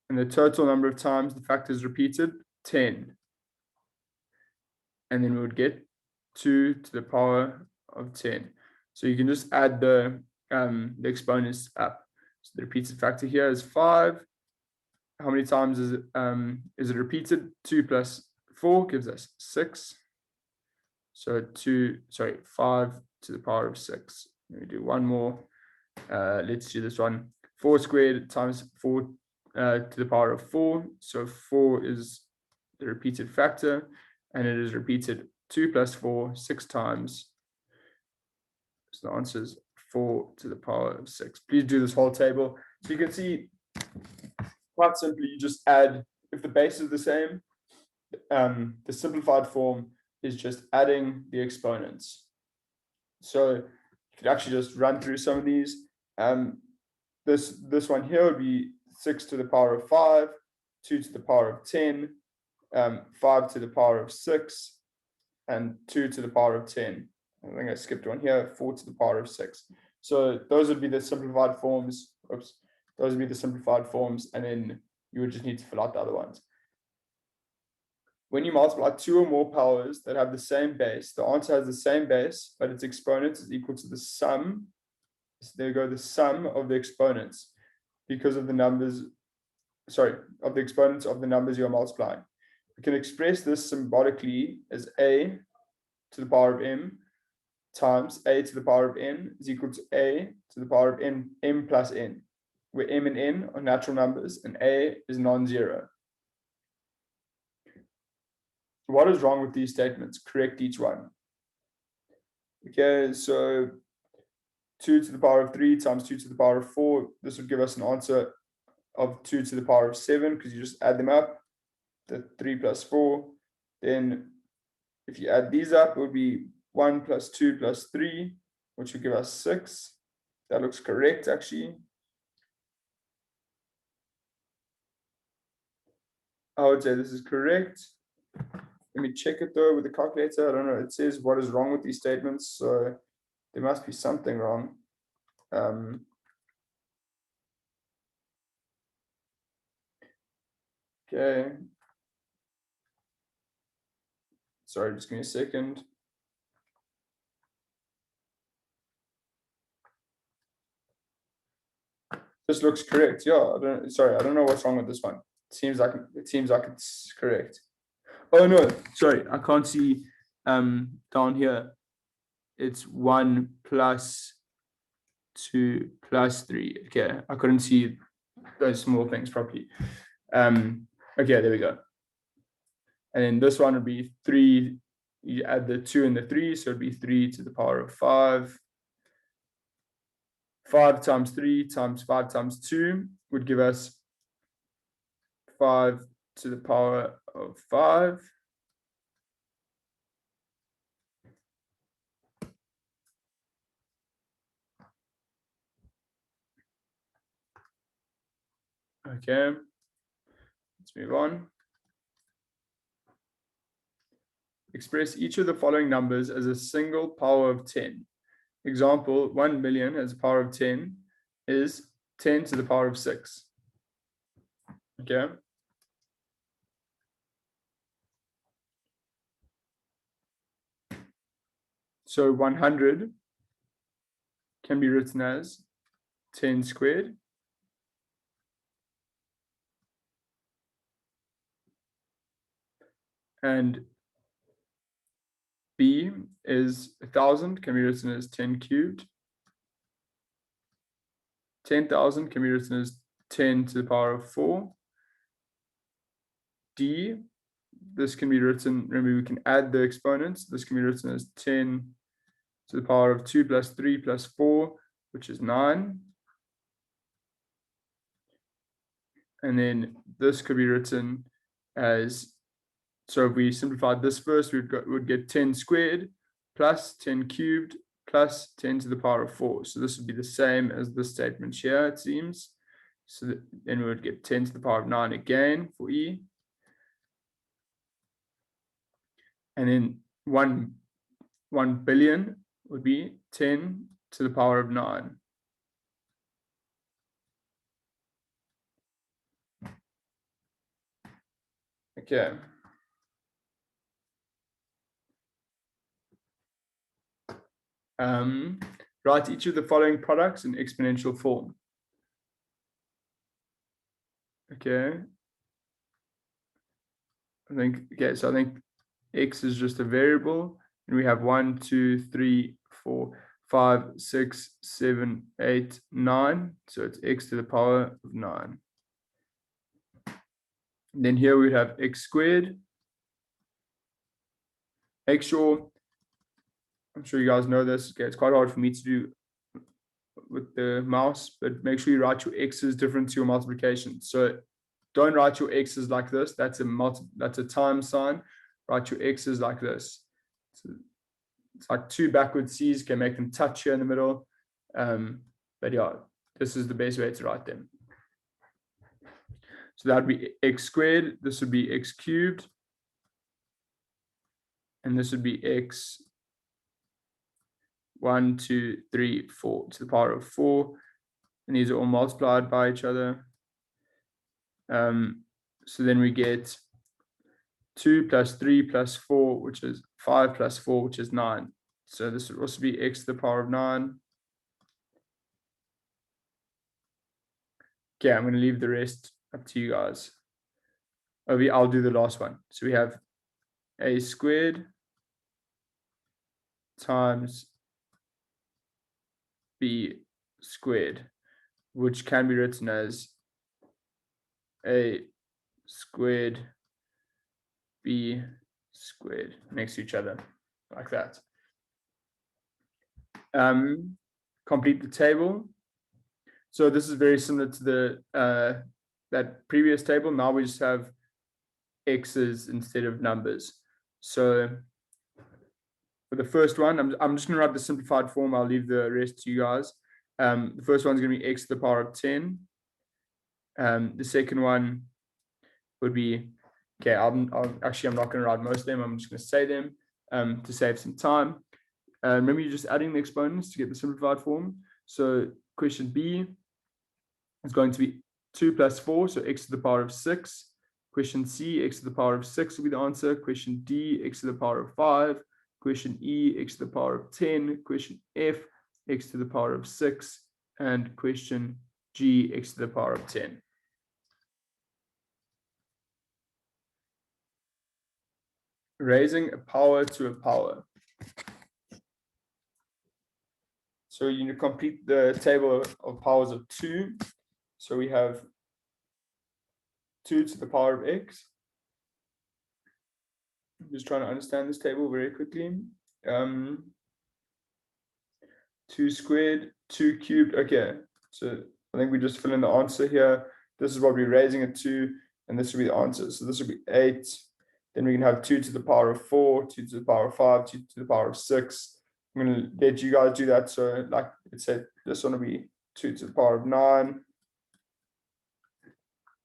And the total number of times the factor is repeated, 10. And then we would get 2 to the power of 10. So you can just add the exponents up. So the repeated factor here is 5. How many times is it repeated? 2 plus 4 gives us 6. So 5 to the power of 6. Let me do one more. Let's do this one. 4 squared times 4 to the power of 4. So 4 is the repeated factor, and it is repeated 2 plus 4, 6 times. So the answer is 4 to the power of 6. Please do this whole table. So you can see, quite simply, you just add, if the base is the same, the simplified form is just adding the exponents. So you could actually just run through some of these. This one here would be 6 to the power of 5, 2 to the power of 10, 5 to the power of 6, and 2 to the power of 10. I think I skipped one here, 4 to the power of 6. So those would be the simplified forms. Oops. Those would be the simplified forms, and then you would just need to fill out the other ones. When you multiply 2 or more powers that have the same base, the answer has the same base, but its exponent is equal to the sum. So there you go, the sum of the exponents, because of the numbers, of the exponents of the numbers you are multiplying. We can express this symbolically as a to the power of m times a to the power of n is equal to a to the power of m plus n, where m and n are natural numbers and a is non-zero. What is wrong with these statements? Correct each one. Okay, so 2 to the power of 3 times 2 to the power of 4, this would give us an answer of 2 to the power of 7, because you just add them up, the 3 plus 4. Then if you add these up, it would be 1 plus 2 plus 3, which would give us 6. That looks correct, actually. I would say this is correct. Let me check it though with the calculator. I don't know. It says what is wrong with these statements, so there must be something wrong. Okay. Sorry, just give me a second. This looks correct. Yeah, I don't know what's wrong with this one. It seems like it's correct. Oh no, sorry, I can't see down here. It's 1 plus 2 plus 3. Okay, I couldn't see those small things properly. Okay, there we go. And then this one would be 3. You add the 2 and the 3, so it'd be 3 to the power of 5. 5 times 3 times 5 times 2 would give us 5 to the power of 5. Okay, let's move on. Express each of the following numbers as a single power of 10. Example, 1 million as a power of 10 is 10 to the power of 6. Okay. So 100 can be written as 10 squared. And B is 1,000 can be written as 10 cubed. 10,000 can be written as 10 to the power of 4. D, this can be written, remember we can add the exponents. This can be written as 10 to the power of 2 plus 3 plus 4, which is 9. And then this could be written as, so if we simplified this first, we'd get 10 squared plus 10 cubed plus 10 to the power of 4. So this would be the same as this statement here, it seems. So then we would get 10 to the power of 9 again for E. And then 1 billion would be 10 to the power of 9. Okay. Write each of the following products in exponential form. Okay. So I think X is just a variable, and we have 1, 2, 3, 4, 5, 6, 7, 8, 9. So it's X to the power of 9. And then here we'd have X squared. Make sure, I'm sure you guys know this. Okay, it's quite hard for me to do with the mouse, but make sure you write your X's different to your multiplication. So don't write your X's like this. That's a times sign. Write your X's like this. So it's like 2 backward C's, can make them touch here in the middle. But yeah, this is the best way to write them. So that would be X squared. This would be X cubed. And this would be X 1, 2, 3, 4 to the power of 4. And these are all multiplied by each other. So then we get 2 plus 3 plus 4, which is 5 plus 4, which is 9. So this would also be X to the power of 9. Okay, I'm going to leave the rest up to you guys. I'll do the last one. So we have A squared times B squared, which can be written as A squared B squared next to each other, like that. Complete the table. So this is very similar to the that previous table. Now we just have X's instead of numbers. So for the first one, I'm just going to write the simplified form. I'll leave the rest to you guys. The first one is going to be X to the power of 10. The second one would be Okay, I'm not going to write most of them. I'm just going to say them to save some time. Remember, you're just adding the exponents to get the simplified form. So question B is going to be 2 plus 4, so x to the power of 6. Question C, x to the power of 6 will be the answer. Question D, x to the power of 5. Question E, x to the power of 10. Question F, x to the power of 6. And question G, x to the power of 10. Raising a power to a power. So you need to complete the table of powers of 2. So we have 2 to the power of x. I'm just trying to understand this table very quickly. 2 squared, 2 cubed. Okay, so I think we just fill in the answer here. This is what we're raising it to, and this will be the answer. So this will be 8. Then we can have 2 to the power of 4, 2 to the power of 5, 2 to the power of 6. I'm going to let you guys do that. So like it said, this one will be 2 to the power of 9.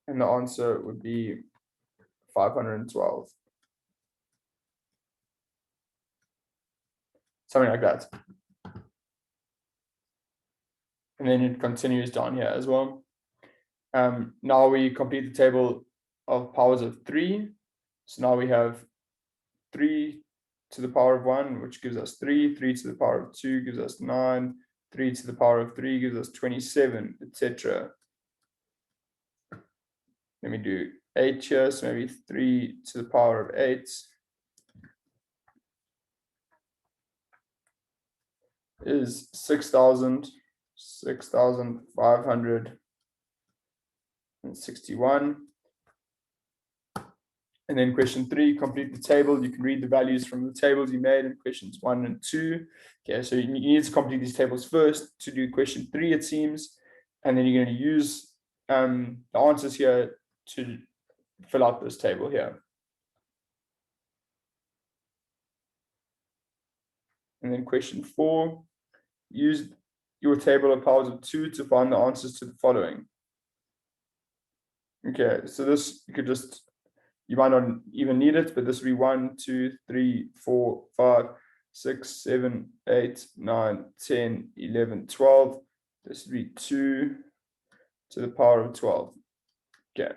And the answer would be 512. Something like that. And then it continues down here as well. Now we complete the table of powers of 3. So now we have 3 to the power of 1, which gives us 3. 3 to the power of 2 gives us 9. 3 to the power of 3 gives us 27, etc. Let me do 8 here, so maybe 3 to the power of 8 is 6,561. And then question 3, complete the table. You can read the values from the tables you made in questions 1 and 2. Okay, so you need to complete these tables first to do question 3, it seems. And then you're going to use the answers here to fill out this table here. And then question 4, use your table of powers of 2 to find the answers to the following. Okay, so this you could just, you might not even need it, but this would be 1, 2, 3, 4, 5, 6, 7, 8, 9, 10, 11, 12. This would be 2 to the power of 12. Okay,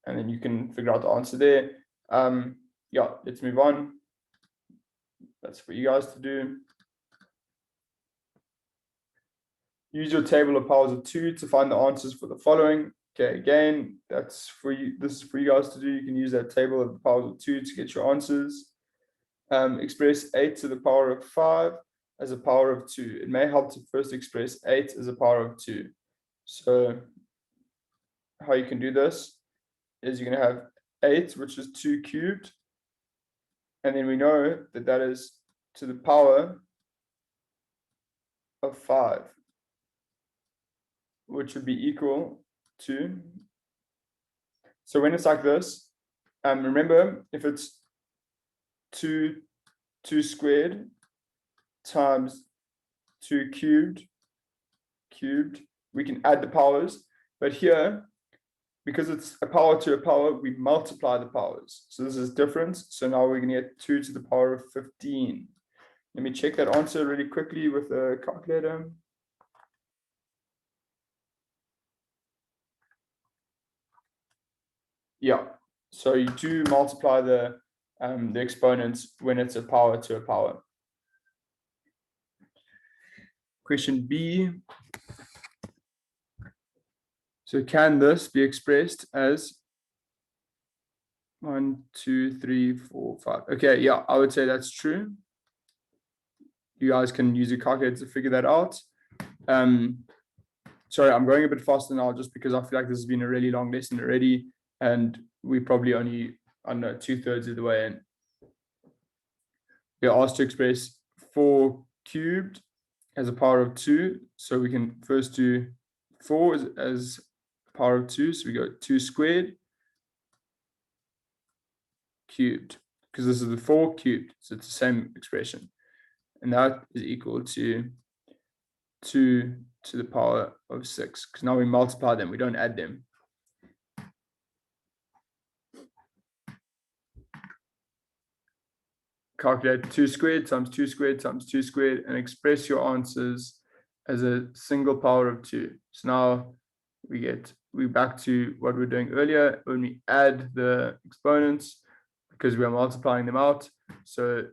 and then you can figure out the answer there. Yeah, let's move on. That's for you guys to do. Use your table of powers of 2 to find the answers for the following. Okay, again, that's for you. This is for you guys to do. You can use that table of the powers of 2 to get your answers. Express 8 to the power of 5 as a power of 2. It may help to first express 8 as a power of 2. So how you can do this is you're going to have 8, which is 2 cubed. And then we know that that is to the power of 5, which would be equal to. So when it's like this, remember, if it's 2 squared times 2 cubed, we can add the powers. But here, because it's a power to a power, we multiply the powers. So this is different. So now we're going to get 2 to the power of 15. Let me check that answer really quickly with a calculator. Yeah, so you do multiply the exponents when it's a power to a power. Question B. So can this be expressed as 1, 2, 3, 4, 5? Okay, yeah, I would say that's true. You guys can use your calculator to figure that out. Sorry, I'm going a bit faster now just because I feel like this has been a really long lesson already, and we probably only, I don't know, 2/3 of the way in. We're asked to express 4 cubed as a power of 2. So we can first do 4 as power of 2. So we go 2 squared cubed, because this is the 4 cubed. So it's the same expression. And that is equal to 2 to the power of 6. Because now we multiply them, we don't add them. calculate 2 squared times 2 squared times 2 squared and express your answers as a single power of 2. So now we're back to what we were doing earlier when we add the exponents because we are multiplying them out. So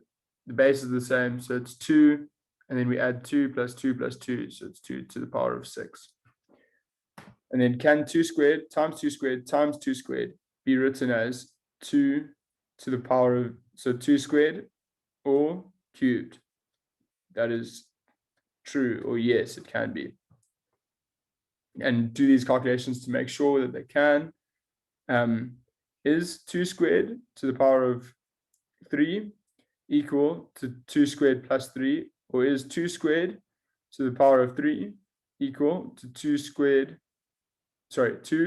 the base is the same. So it's 2, and then we add 2 plus 2 plus 2. So it's 2 to the power of 6. And then can 2 squared times 2 squared times 2 squared be written as 2 to the power of, so 2 squared or cubed? That is true, or yes, it can be. And do these calculations to make sure that they can. Is 2 squared to the power of 3 equal to 2 squared plus 3, or is 2 squared to the power of 3 equal to 2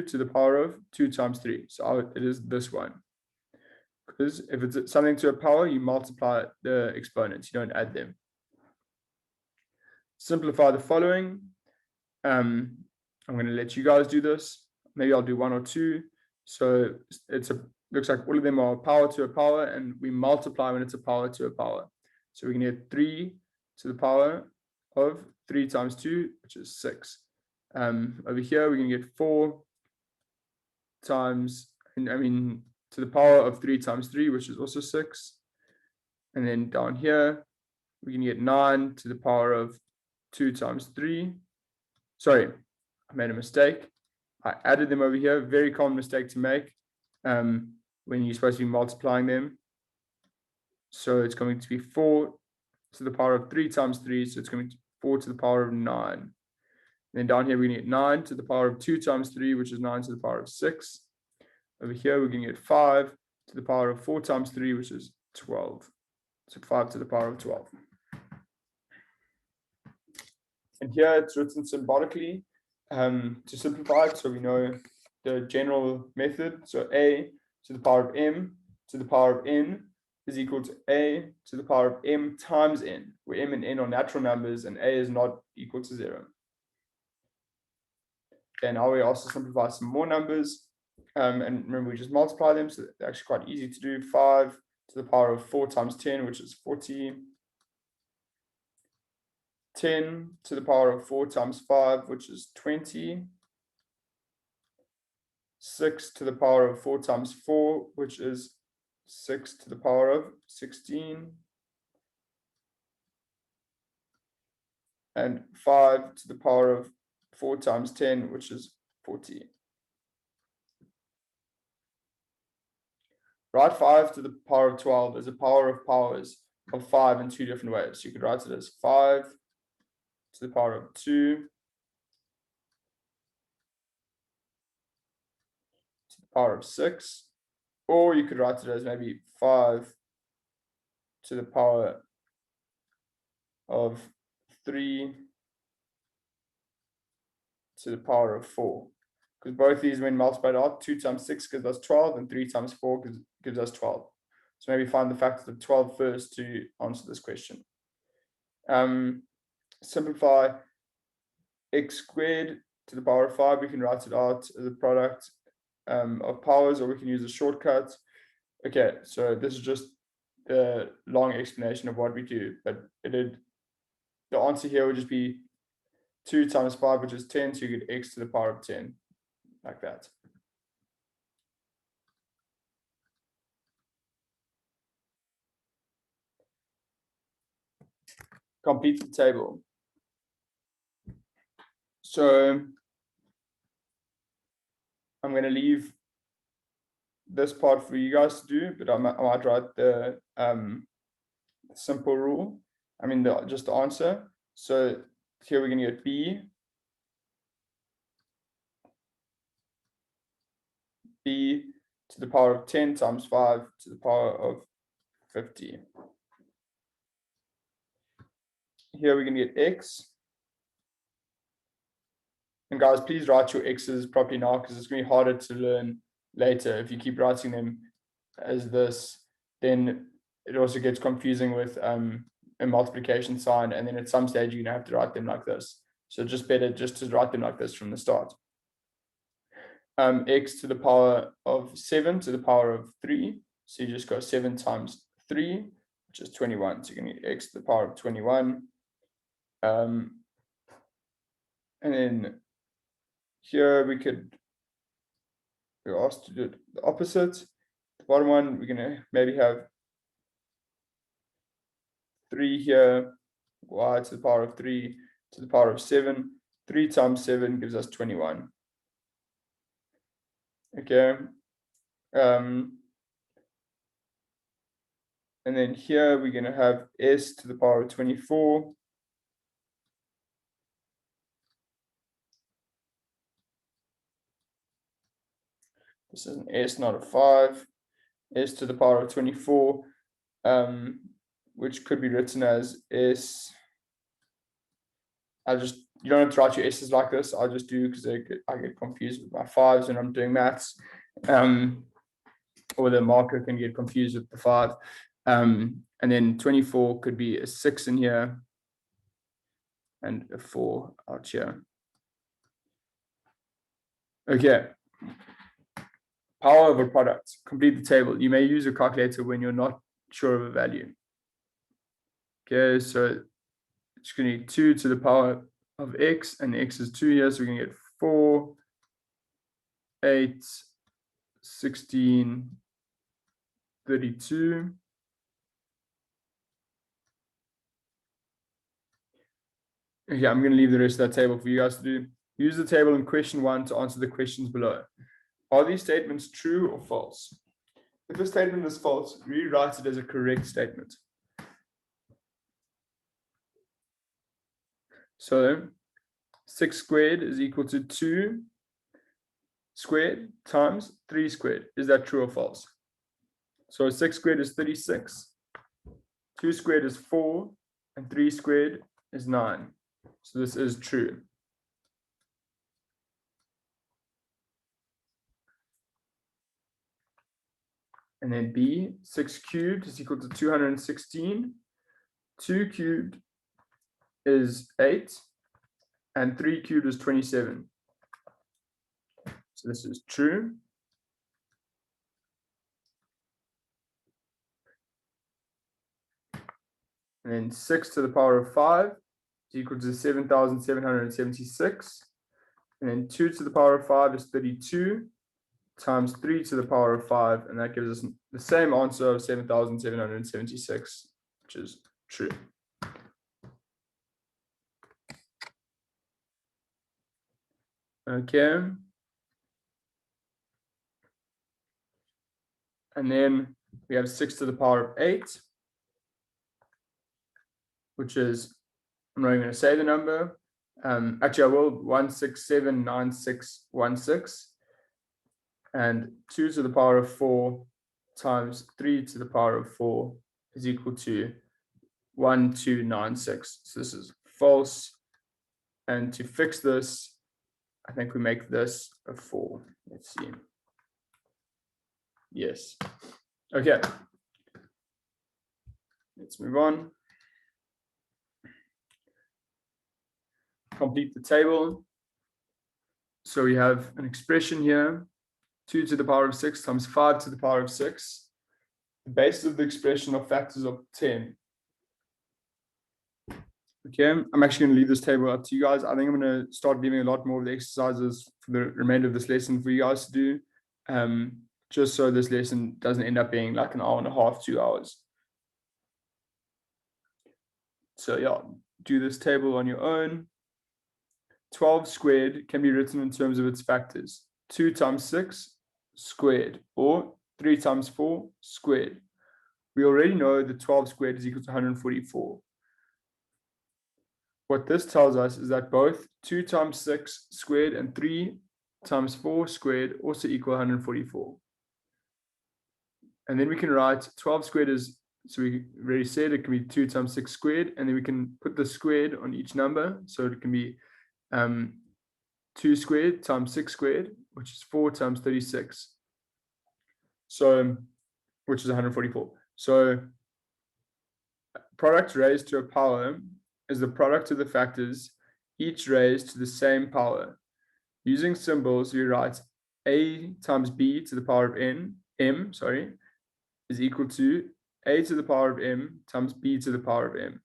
to the power of 2 times 3? So it is this one. Because if it's something to a power, you multiply the exponents, you don't add them. Simplify the following. I'm going to let you guys do this. Maybe I'll do one or two. So looks like all of them are power to a power, and we multiply when it's a power to a power. So we can get 3 to the power of 3 times 2, which is 6. Over here, we can get 4 times, to the power of 3 times 3, which is also 6. And then down here, we can get 9 to the power of 2 times 3. Sorry, I made a mistake. I added them over here. Very common mistake to make when you're supposed to be multiplying them. So it's going to be 4 to the power of 3 times 3. So it's going to be 4 to the power of 9. And then down here, we're going to get 9 to the power of 2 times 3, which is 9 to the power of 6. Over here, we're going to get 5 to the power of 4 times 3, which is 12. So 5 to the power of 12. And here it's written symbolically to simplify it, so we know the general method. So a to the power of m to the power of n is equal to a to the power of m times n, where m and n are natural numbers and a is not equal to 0. And now we also simplify some more numbers. And remember, we just multiply them, so they're actually quite easy to do. 5 to the power of 4 times 10, which is 40. 10 to the power of 4 times 5, which is 20. 6 to the power of 4 times 4, which is 6 to the power of 16. And 5 to the power of 4 times 10, which is 40. Write 5 to the power of 12 as a power of powers of 5 in 2 different ways. So you could write it as 5 to the power of 2 to the power of 6, or you could write it as maybe 5 to the power of 3 to the power of 4. Because both these, when multiplied out, 2 times 6 gives us 12, and 3 times 4 gives us 12. So maybe find the factor of 12 first to answer this question. Simplify x squared to the power of 5. We can write it out as a product of powers, or we can use a shortcut. Okay, so this is just the long explanation of what we do, but the answer here would just be 2 times 5, which is 10, so you get x to the power of 10, like that. Complete the table. So I'm going to leave this part for you guys to do, but I might write the simple rule. Just the answer. So here we're going to get b to the power of 10 times 5 to the power of 50. Here we're going to get x. And guys, please write your x's properly now, because it's going to be harder to learn later. If you keep writing them as this, then it also gets confusing with a multiplication sign, and then at some stage you're going to have to write them like this. So just better just to write them like this from the start. X to the power of 7 to the power of 3. So you just go 7 times 3, which is 21. So you're going to get x to the power of 21. And then here we're asked to do the opposite. The bottom one, we're going to maybe have 3 here, y to the power of 3 to the power of 7. 3 times 7 gives us 21. Okay. And then here we're going to have s to the power of 24. This is an s, not a 5. S to the power of 24, which could be written as s. You don't have to write your s's like this. I just do because I get confused with my 5s when I'm doing maths. Or the marker can get confused with the 5. And then 24 could be a 6 in here and a 4 out here. Okay. Power of a product. Complete the table. You may use a calculator when you're not sure of a value. Okay, so it's going to be 2 to the power of x, and x is 2 here, so we're going to get 4, 8, 16, 32. Okay, I'm going to leave the rest of that table for you guys to do. Use the table in question 1 to answer the questions below. Are these statements true or false? If a statement is false, rewrite it as a correct statement. So 6 squared is equal to 2 squared times 3 squared. Is that true or false? So 6 squared is 36. 2 squared is 4. And 3 squared is 9. So this is true. And then B, 6 cubed is equal to 216. 2 cubed is 8. And 3 cubed is 27. So this is true. And then 6 to the power of 5 is equal to 7,776. And then 2 to the power of 5 is 32 times 3 to the power of 5. And that gives us the same answer of 7,776, which is true. Okay. And then we have 6 to the power of 8, which is, I'm not even going to say the number. Actually, I will, 1679616. And 2 to the power of 4 times 3 to the power of 4 is equal to 1296. So this is false. And to fix this, I think we make this a 4. Let's see. Yes. Okay. Let's move on. Complete the table. So we have an expression here, 2 to the power of 6 times 5 to the power of 6. The bases of the expression are factors of 10. Okay, I'm actually going to leave this table up to you guys. I think I'm going to start giving a lot more of the exercises for the remainder of this lesson for you guys to do, just so this lesson doesn't end up being like an hour and a half, 2 hours. So yeah, do this table on your own. 12 squared can be written in terms of its factors. 2 times 6 squared, or 3 times 4 squared. We already know that 12 squared is equal to 144. What this tells us is that both 2 times 6 squared and 3 times 4 squared also equal 144. And then we can write 12 squared is, so we already said it can be 2 times 6 squared, and then we can put the squared on each number. So it can be 2 squared times 6 squared, which is 4 times 36. So, which is 144. So product raised to a power is the product of the factors, each raised to the same power. Using symbols, we write a times b to the power of m, is equal to a to the power of m times b to the power of m,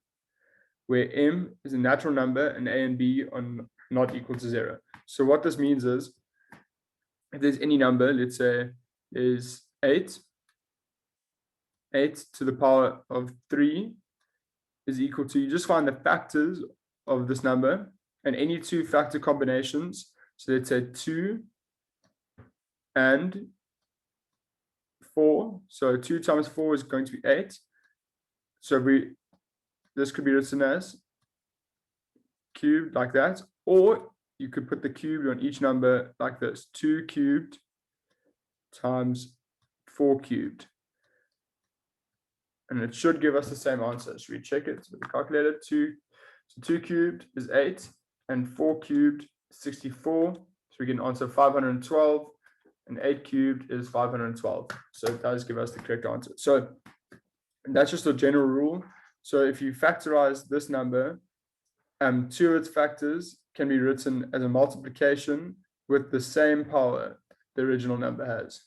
where m is a natural number and a and b are not equal to 0. So what this means is, if there's any number, let's say there's 8 to the power of 3 is equal to, you just find the factors of this number and any two factor combinations. So let's say 2 and 4. So 2 times 4 is going to be 8. So this could be written as cubed like that, or you could put the cube on each number like this: 2 cubed times 4 cubed. And it should give us the same answer. Should we check it with the calculator? 2 cubed is 8, and 4 cubed is 64. So we get an answer of 512, and 8 cubed is 512. So it does give us the correct answer. So that's just a general rule. So if you factorize this number, two of its factors can be written as a multiplication with the same power the original number has.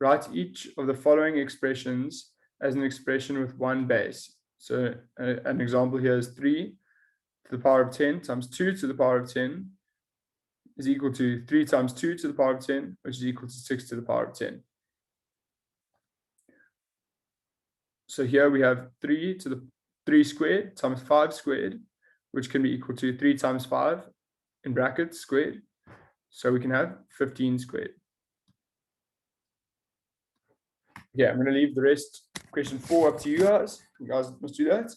Write each of the following expressions as an expression with one base. So an example here is 3 to the power of 10 times 2 to the power of 10 is equal to 3 times 2 to the power of 10, which is equal to 6 to the power of 10. So here we have 3 to the 3 squared times 5 squared, which can be equal to 3 times 5 in brackets squared. So we can have 15 squared. Yeah, I'm going to leave the rest, question 4, up to you guys. You guys must do that.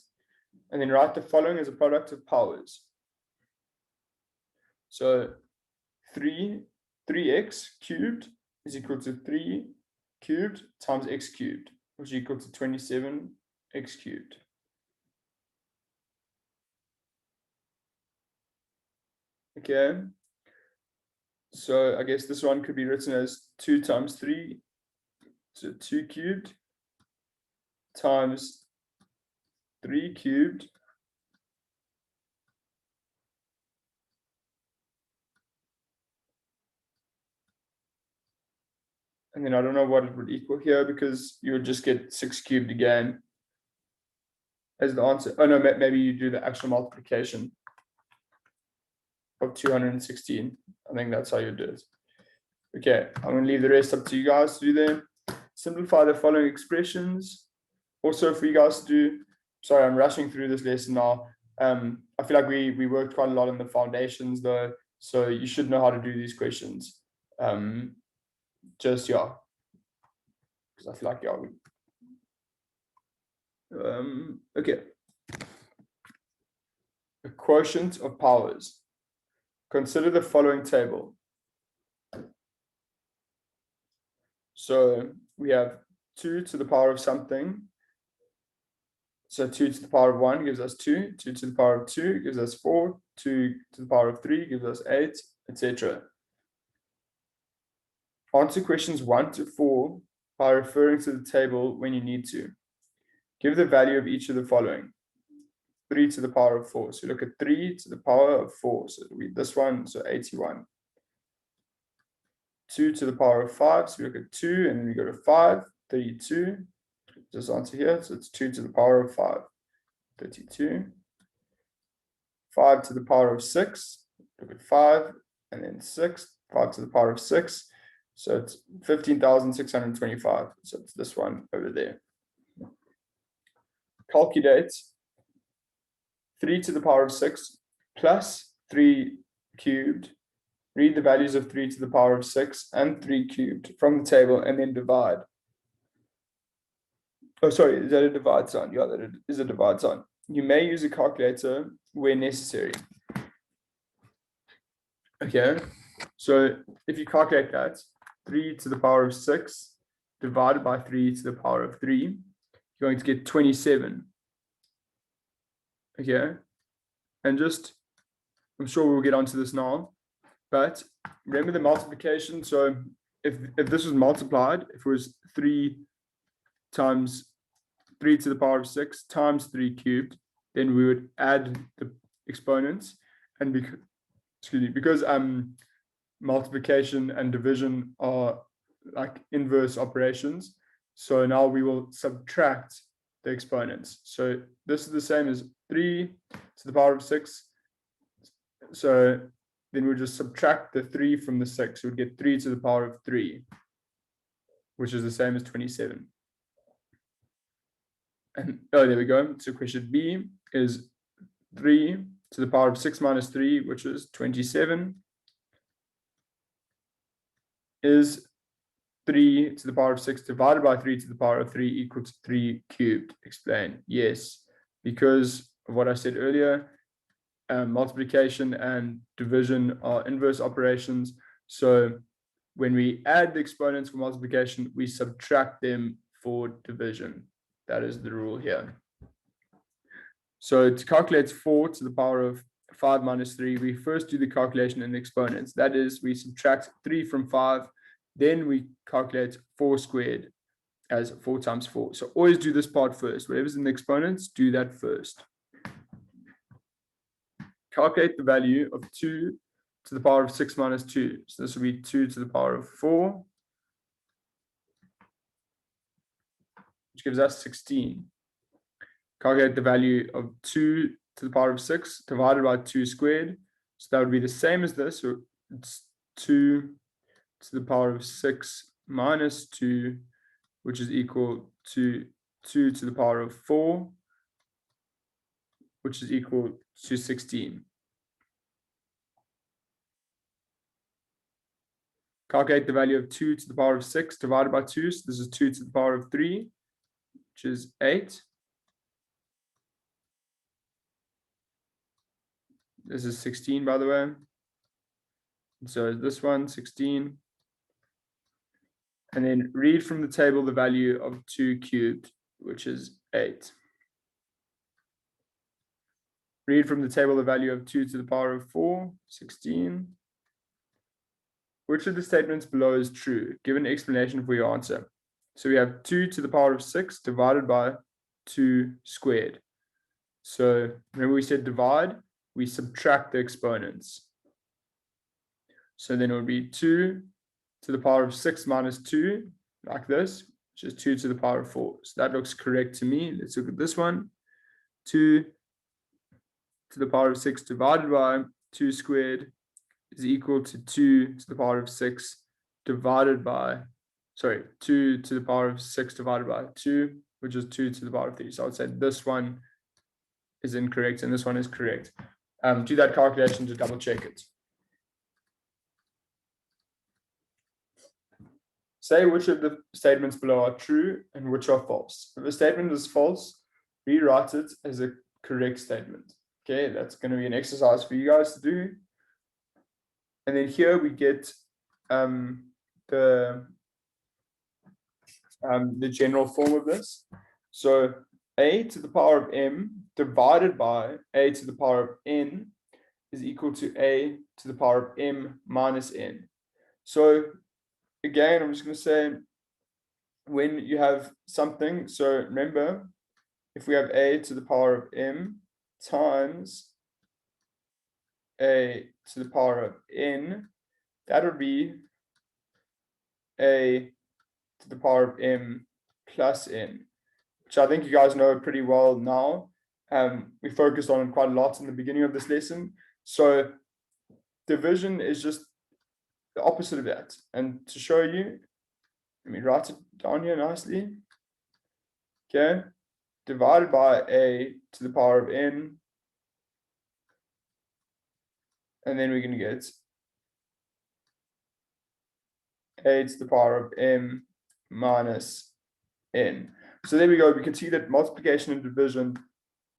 And then write the following as a product of powers. So 3x cubed is equal to 3 cubed times x cubed, which is equal to 27x cubed. Okay. So I guess this one could be written as 2 times 3, so 2 cubed times 3 cubed and then I don't know what it would equal here, because you would just get 6 cubed again as the answer. Oh no, maybe you do the actual multiplication of 216. I think that's how you do it. Okay, I'm going to leave the rest up to you guys to do them. Simplify the following expressions. Also for you guys to do, sorry, I'm rushing through this lesson now. I feel like we worked quite a lot on the foundations though, so you should know how to do these questions. Just, yeah, because I feel like, yeah, okay. A quotient of powers. Consider the following table. So we have 2 to the power of something. So 2 to the power of 1 gives us 2, 2 to the power of 2 gives us 4, 2 to the power of 3 gives us 8, etc. Answer questions 1 to 4 by referring to the table when you need to. Give the value of each of the following. 3 to the power of 4. So look at 3 to the power of 4. So we this one, so 81. 2 to the power of 5. So we look at 2 and then we go to 5, 32. This answer here. So it's 2 to the power of 5, 32. 5 to the power of 6. Look at 5 and then 6. 5 to the power of 6. So it's 15,625. So it's this one over there. Calculate 3 to the power of 6 plus 3 cubed. Read the values of 3 to the power of 6 and 3 cubed from the table and then divide. Oh, sorry, is that a divide sign? Yeah, that is a divide sign. You may use a calculator where necessary. Okay, so if you calculate that, 3 to the power of 6 divided by 3 to the power of 3, you're going to get 27. Okay, and just, I'm sure we'll get onto this now, but remember the multiplication. So if this was multiplied, if it was 3 times 3 to the power of 6 times 3 cubed, then we would add the exponents, and because multiplication and division are like inverse operations. So now we will subtract the exponents. So this is the same as 3 to the power of 6. So then we'll just subtract the 3 from the 6. We'd get 3 to the power of 3, which is the same as 27. And oh, there we go. So question B is 3 to the power of 6 minus 3, which is 27, is 3 to the power of 6 divided by 3 to the power of 3 equal to 3 cubed. Explain. Yes, because of what I said earlier, multiplication and division are inverse operations. So when we add the exponents for multiplication, we subtract them for division. That is the rule here. So to calculate 4 to the power of 5 minus 3, we first do the calculation in the exponents. That is, we subtract 3 from 5, then we calculate 4 squared as 4 times 4. So always do this part first. Whatever's in the exponents, do that first. Calculate the value of 2 to the power of 6 minus 2. So this will be 2 to the power of 4, which gives us 16. Calculate the value of 2 to the power of 6 divided by 2 squared. So that would be the same as this. So it's 2 to the power of 6 minus 2, which is equal to 2 to the power of 4, which is equal to 16. Calculate the value of 2 to the power of 6 divided by 2. So this is 2 to the power of 3, which is 8. This is 16, by the way. So this one, 16. And then read from the table the value of 2 cubed, which is 8. Read from the table the value of 2 to the power of 4, 16. Which of the statements below is true? Give an explanation for your answer. So we have 2 to the power of 6 divided by 2 squared. So remember we said divide, we subtract the exponents. So then it would be 2 to the power of 6 minus 2, like this, which is 2 to the power of 4. So that looks correct to me. Let's look at this one. 2 to the power of 6 divided by 2 squared is equal to 2 to the power of 6 divided by, 2 to the power of 6 divided by 2, which is 2 to the power of 3. So I would say this one is incorrect and this one is correct. Do that calculation to double check it. Say which of the statements below are true and which are false. If a statement is false, rewrite it as a correct statement. Okay, that's going to be an exercise for you guys to do. And then here we get the general form of this. So a to the power of m divided by a to the power of n is equal to a to the power of m minus n. So again, I'm just going to say when you have something, so remember, if we have a to the power of m times a to the power of n, that would be a to the power of m plus n, which I think you guys know pretty well now. We focused on it quite a lot in the beginning of this lesson. So division is just the opposite of that. And to show you, let me write it down here nicely. Okay, divided by a to the power of n, and then we're going to get a to the power of m minus n. So there we go. We can see that multiplication and division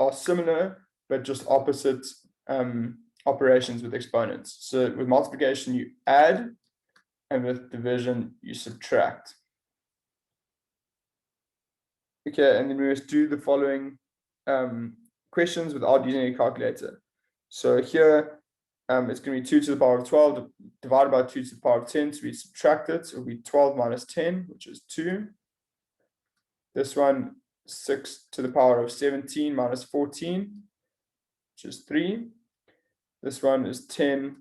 are similar, but just opposite operations with exponents. So with multiplication, you add, and with division, you subtract. Okay, and then we must do the following questions without using a calculator. So here, it's going to be 2 to the power of 12 divided by 2 to the power of 10. So we subtract it. So it will be 12 minus 10, which is 2. This one, 6 to the power of 17 minus 14, which is 3. This one is 10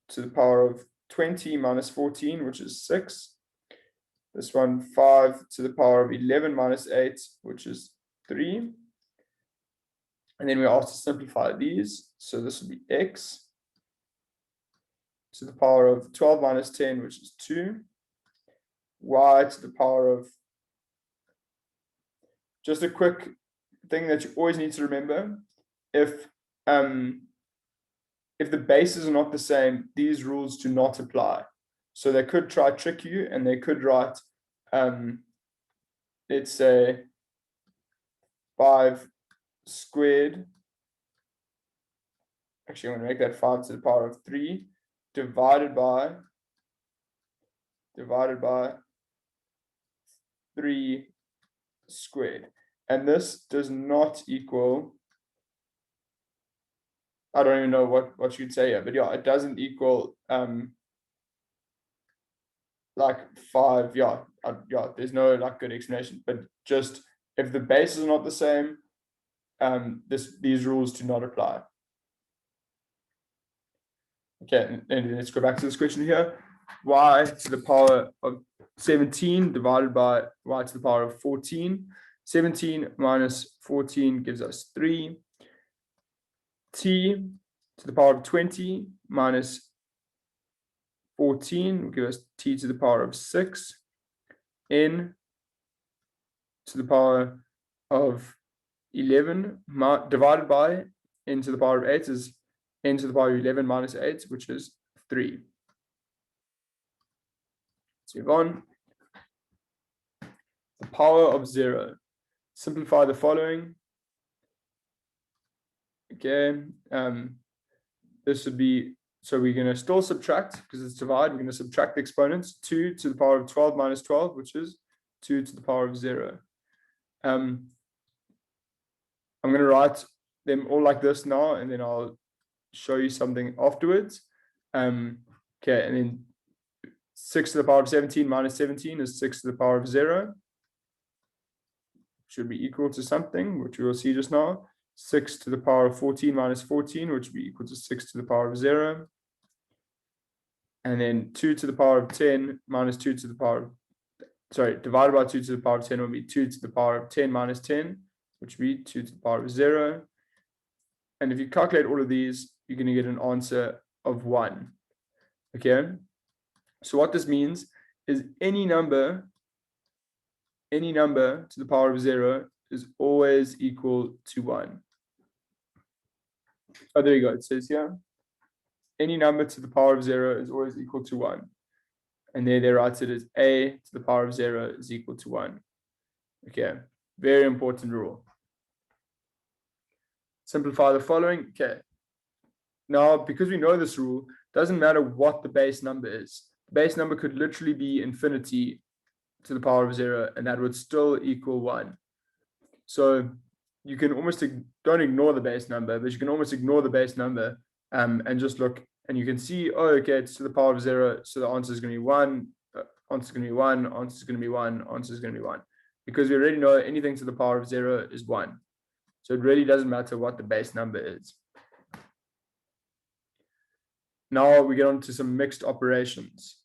to the power of 20 minus 14, which is 6. This one, 5 to the power of 11 minus 8, which is 3. And then we're asked to simplify these. So this will be x to the power of 12 minus 10, which is 2. Y to the power of, just a quick thing that you always need to remember, if the bases are not the same, these rules do not apply. So they could try trick you, and they could write, let's say 5 squared. Actually, I'm going to make that 5 to the power of 3 divided by 3 squared. And this does not equal, I don't even know what you'd say here, but yeah, it doesn't equal like 5. Yeah, there's no like good explanation, but just if the bases are not the same, these rules do not apply. Okay, and let's go back to this question here. Y to the power of 17 divided by y to the power of 14. 17 minus 14 gives us 3. T to the power of 20 minus 14 will give us t to the power of 6. N to the power of 11 divided by n to the power of 8 is n to the power of 11 minus 8, which is 3. Let's move on. The power of 0. Simplify the following. Okay, this would be, so we're going to still subtract because it's divide. We're going to subtract the exponents. 2 to the power of 12 minus 12, which is 2 to the power of 0. I'm going to write them all like this now, and then I'll show you something afterwards. Okay, and then 6 to the power of 17 minus 17 is 6 to the power of 0. Should be equal to something, which we will see just now. 6 to the power of 14 minus 14, which would be equal to 6 to the power of 0. And then 2 to the power of 10 minus 2 to the power of, divided by 2 to the power of 10 will be 2 to the power of 10 minus 10, which would be 2 to the power of 0. And if you calculate all of these, you're going to get an answer of 1. Okay? So what this means is any number to the power of 0 is always equal to 1. Oh, there you go. It says here, any number to the power of 0 is always equal to 1. And there they write it as a to the power of 0 is equal to 1. Okay, very important rule. Simplify the following. Okay. Now, because we know this rule, it doesn't matter what the base number is. The base number could literally be infinity to the power of 0, and that would still equal 1. So you can almost, don't ignore the base number, but you can almost ignore the base number and just look, and you can see, oh, okay, it's to the power of 0, so the answer is going to be 1, answer is going to be 1, answer is going to be 1, answer is going to be 1. Because we already know anything to the power of 0 is 1. So it really doesn't matter what the base number is. Now we get on to some mixed operations.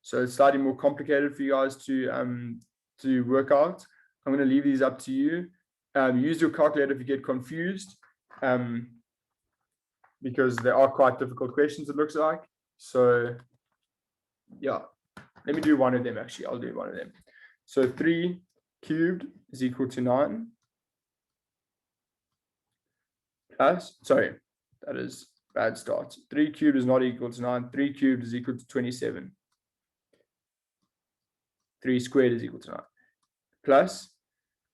So it's slightly more complicated for you guys to work out. I'm going to leave these up to you. Use your calculator if you get confused, because they are quite difficult questions, it looks like. So yeah, let me do one of them actually. I'll do one of them. So 3 cubed is equal to 9. Plus, sorry, that is bad start. 3 cubed is not equal to 9. 3 cubed is equal to 27. 3 squared is equal to 9. Plus,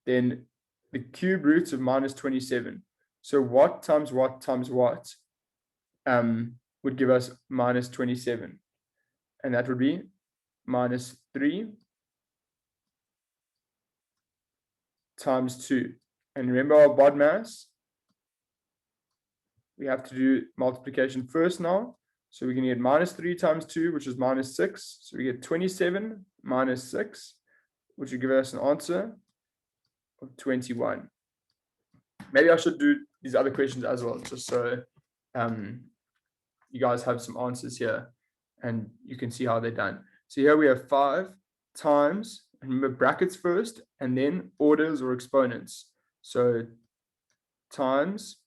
then the cube roots of minus 27. So what times what times what would give us minus 27? And that would be minus 3 times 2. And remember our BODMAS, we have to do multiplication first now. So we're going to get minus 3 times 2, which is minus 6. So we get 27 minus 6, which will give us an answer of 21. Maybe I should do these other questions as well, just so you guys have some answers here. and you can see how they're done. So here we have 5 times, and remember brackets first, and then orders or exponents. So times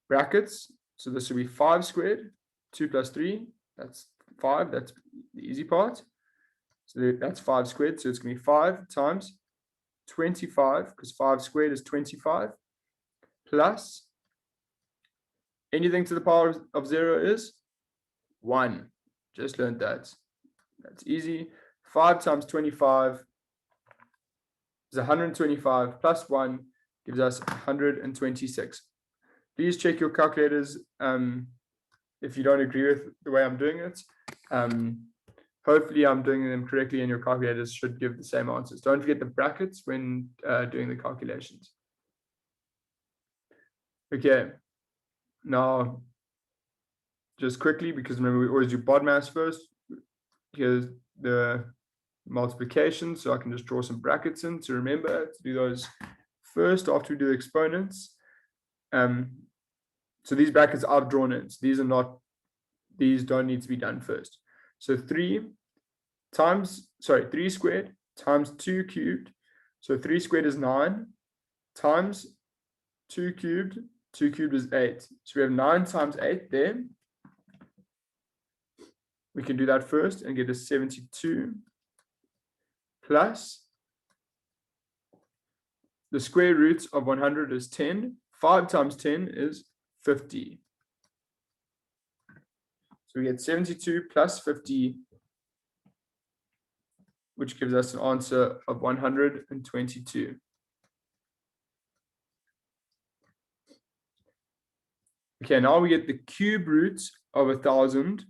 brackets. So this will be 5 squared, 2 plus 3, that's 5, that's the easy part. So that's 5 squared, so it's going to be 5 times 25, because 5 squared is 25, plus anything to the power of 0 is 1. Just learned that. That's easy. 5 times 25 is 125, plus 1 gives us 126. Please check your calculators if you don't agree with the way I'm doing it. Hopefully I'm doing them correctly, and your calculators should give the same answers. Don't forget the brackets when doing the calculations. Okay, now just quickly, because remember we always do BODMAS first. Here's the multiplication, so I can just draw some brackets in to remember to do those first after we do the exponents. So these brackets I've drawn in, so these don't need to be done first. So 3 squared times 2 cubed. So 3 squared is 9 times 2 cubed. 2 cubed is 8. So we have 9 times 8 there. We can do that first and get a 72 plus the square root of 100 is 10. 5 times 10 is 50. So we get 72 plus 50, which gives us an answer of 122. Okay, now we get the cube root of 1,000.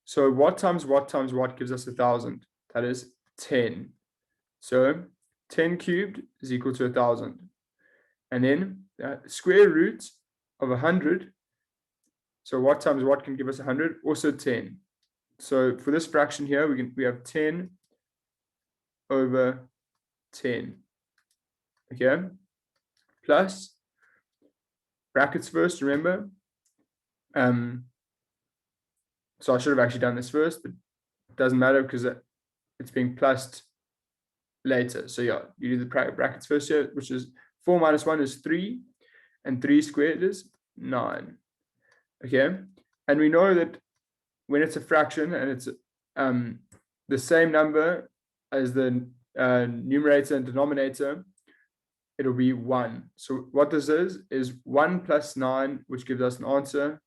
So what times what times what gives us 1,000? That is 10. So 10 cubed is equal to 1,000. And then the square root of 100. So what times what can give us 100? Also 10. So for this fraction here, we have 10 over 10. Okay, plus brackets first, remember. So I should have actually done this first, but it doesn't matter because it's being plussed later. So yeah, you do the brackets first here, which is 4 minus 1 is 3, and 3 squared is 9. Okay, and we know that when it's a fraction and it's the same number as the numerator and denominator, it'll be 1. So what this is 1 plus 9, which gives us an answer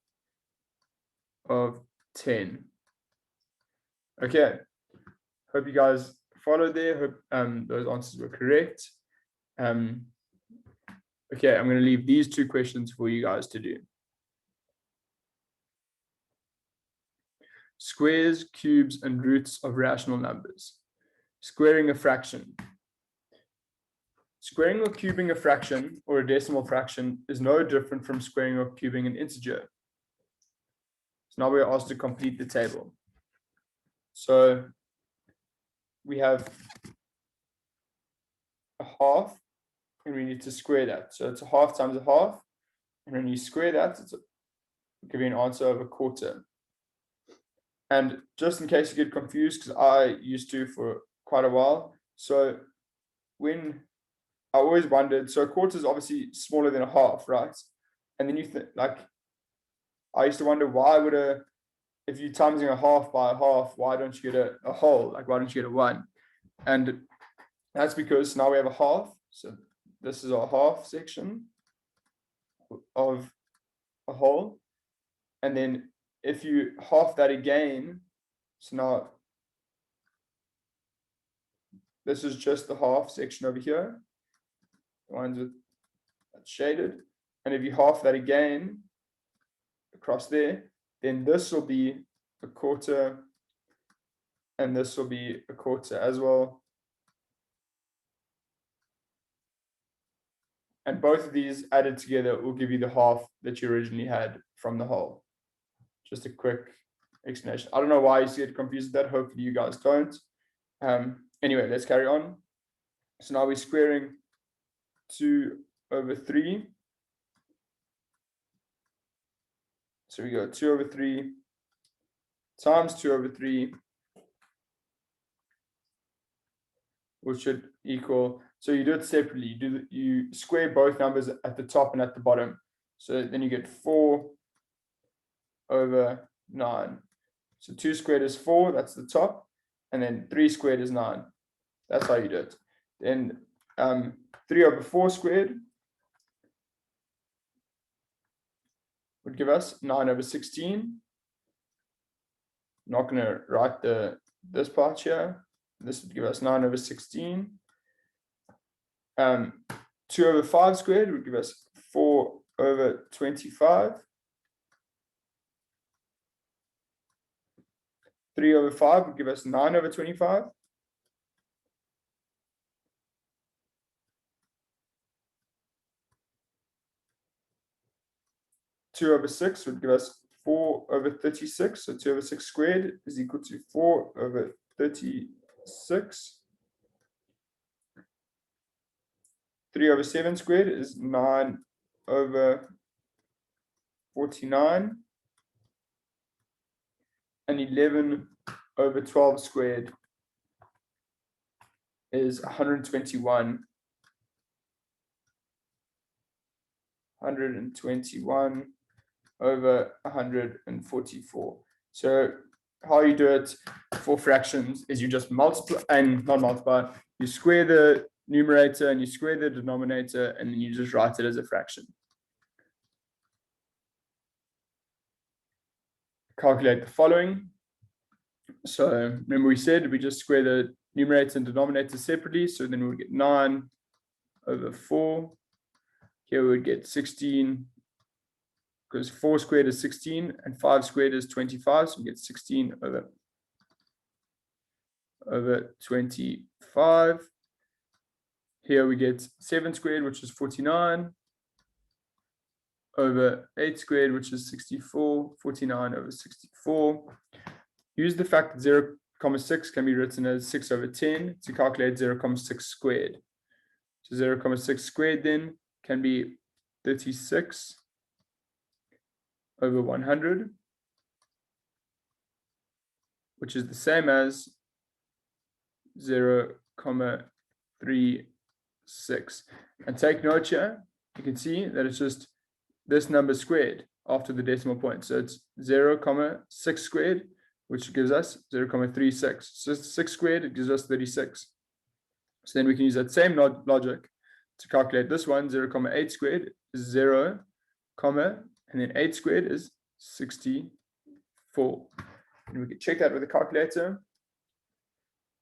of 10. Okay, hope you guys followed there. Hope those answers were correct. Okay, I'm going to leave these 2 questions for you guys to do. Squares, cubes, and roots of rational numbers. Squaring a fraction. Squaring or cubing a fraction or a decimal fraction is no different from squaring or cubing an integer. So now we're asked to complete the table. So we have a half, and we need to square that. So it's a half times a half, and when you square that, it'll give you an answer of a quarter. And just in case you get confused, because I used to for quite a while, so when I always wondered, so a quarter is obviously smaller than a half, right? And then you think, like, I used to wonder why would if you're timesing a half by a half, why don't you get a whole? Like, why don't you get a 1? And that's because now we have a half. So this is our half section of a whole. And then if you half that again, so now this is just the half section over here, the ones with that's shaded. And if you half that again across there, then this will be a quarter, and this will be a quarter as well. And both of these added together will give you the half that you originally had from the whole. Just a quick explanation. I don't know why you get confused with that. Hopefully you guys don't. Anyway, let's carry on. So now we're squaring 2 over 3. So we go 2 over 3 times 2 over 3, which should equal, so you do it separately. You square both numbers at the top and at the bottom. So then you get 4 over 9. So 2 squared is 4, that's the top, and then 3 squared is 9. That's how you do it. Then 3 over 4 squared would give us 9 over 16. I'm not going to write this part here. This would give us 9 over 16. 2 over 5 squared would give us 4 over 25. 3 over 5 would give us 9 over 25. 2 over 6 would give us 4 over 36. So 2 over 6 squared is equal to 4 over 36. 3 over 7 squared is 9 over 49. And 11 over 12 squared is 121. 121 over 144. So how you do it for fractions is you just multiply, and not multiply, you square the numerator and you square the denominator, and then you just write it as a fraction. Calculate the following. So remember we said we just square the numerator and denominator separately, so then we would get 9 over 4. Here we would get 16, because 4 squared is 16 and 5 squared is 25, so we get 16 over 25. Here we get 7 squared, which is 49, over 8 squared, which is 64, 49 over 64. Use the fact that 0, 6 can be written as 6 over 10 to calculate 0, 6 squared. So 0, 6 squared then can be 36 over 100, which is the same as 0, 36. And take note here, you can see that it's just this number squared after the decimal point. So it's 0, 6 squared, which gives us 0, 36. So 6 squared, it gives us 36. So then we can use that same logic to calculate this one. 0, 8 squared is 0, and then 8 squared is 64. And we can check that with a calculator,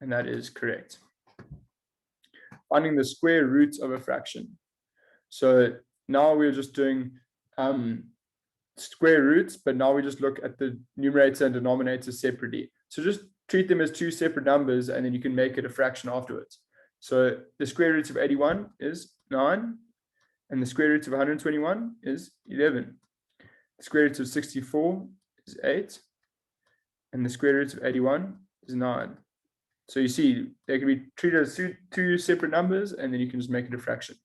and that is correct. Finding the square root of a fraction. So now we're just doing square roots, but now we just look at the numerator and denominator separately. So just treat them as two separate numbers, and then you can make it a fraction afterwards. So the square root of 81 is 9, and the square root of 121 is 11. The square root of 64 is 8, and the square root of 81 is 9. So you see, they can be treated as two separate numbers, and then you can just make it a fraction.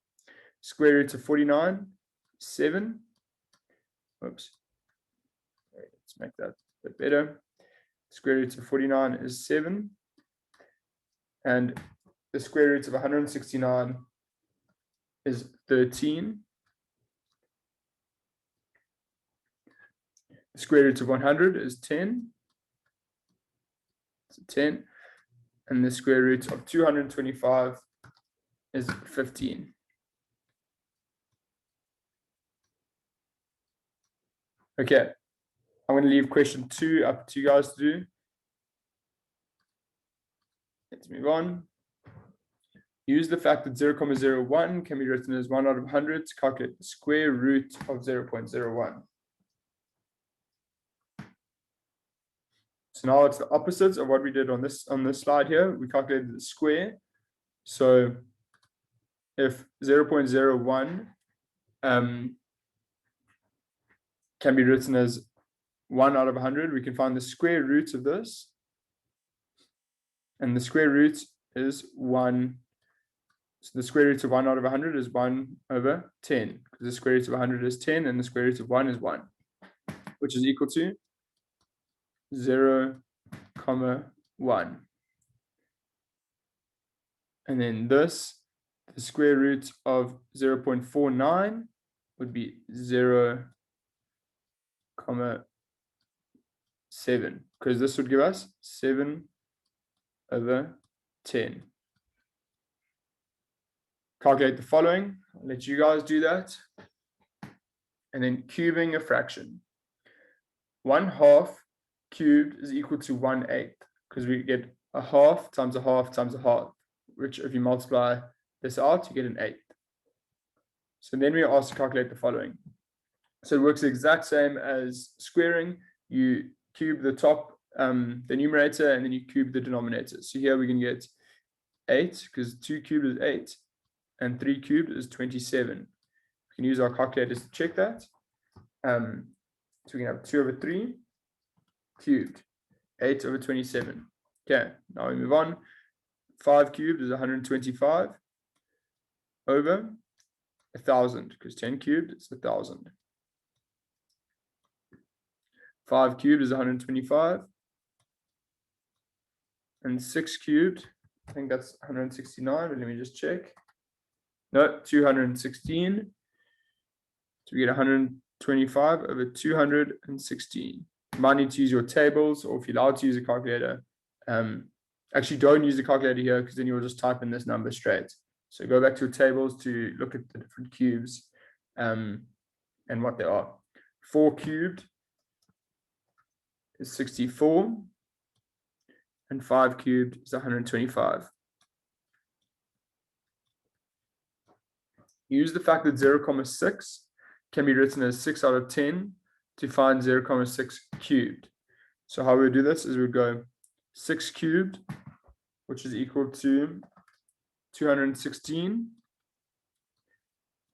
Square root of 49, 7. Oops. Let's make that a bit better. Square root of 49 is 7. And the square root of 169 is 13. The square root of 100 is 10. So 10. And the square root of 225 is 15. Okay, I'm going to leave question 2 up to you guys to do. Let's move on. Use the fact that 0,01 can be written as 1 out of 100 to calculate the square root of 0.01. So now it's the opposite of what we did on this slide here. We calculated the square. So if 0.01 can be written as 1 out of 100, we can find the square root of this. And the square root is 1. So the square root of 1 out of 100 is 1 over 10, because the square root of 100 is 10, and the square root of 1 is 1, which is equal to 0, 1. And then this, the square root of 0.49 would be 0, 7, because this would give us 7 over 10. Calculate the following. I'll let you guys do that. And then cubing a fraction. 1/2 cubed is equal to 1/8, because we get a half times a half times a half, which if you multiply this out, you get an 1/8. So then we are asked to calculate the following. So it works the exact same as squaring. You cube the top, the numerator, and then you cube the denominator. So here we can get 8, because 2 cubed is 8, and 3 cubed is 27. We can use our calculators to check that. So we can have 2 over 3 cubed, 8 over 27. Okay, now we move on. 5 cubed is 125 over 1,000, because 10 cubed is 1,000. 5 cubed is 125. And 6 cubed, I think that's 169, but let me just check. No, 216. So we get 125 over 216. You might need to use your tables, or if you're allowed to use a calculator. Actually, don't use the calculator here, because then you'll just type in this number straight. So go back to your tables to look at the different cubes and what they are. 4 cubed is 64, and 5 cubed is 125. Use the fact that 0,6 can be written as 6 out of 10 to find 0,6 cubed. So how we do this is we go 6 cubed, which is equal to 216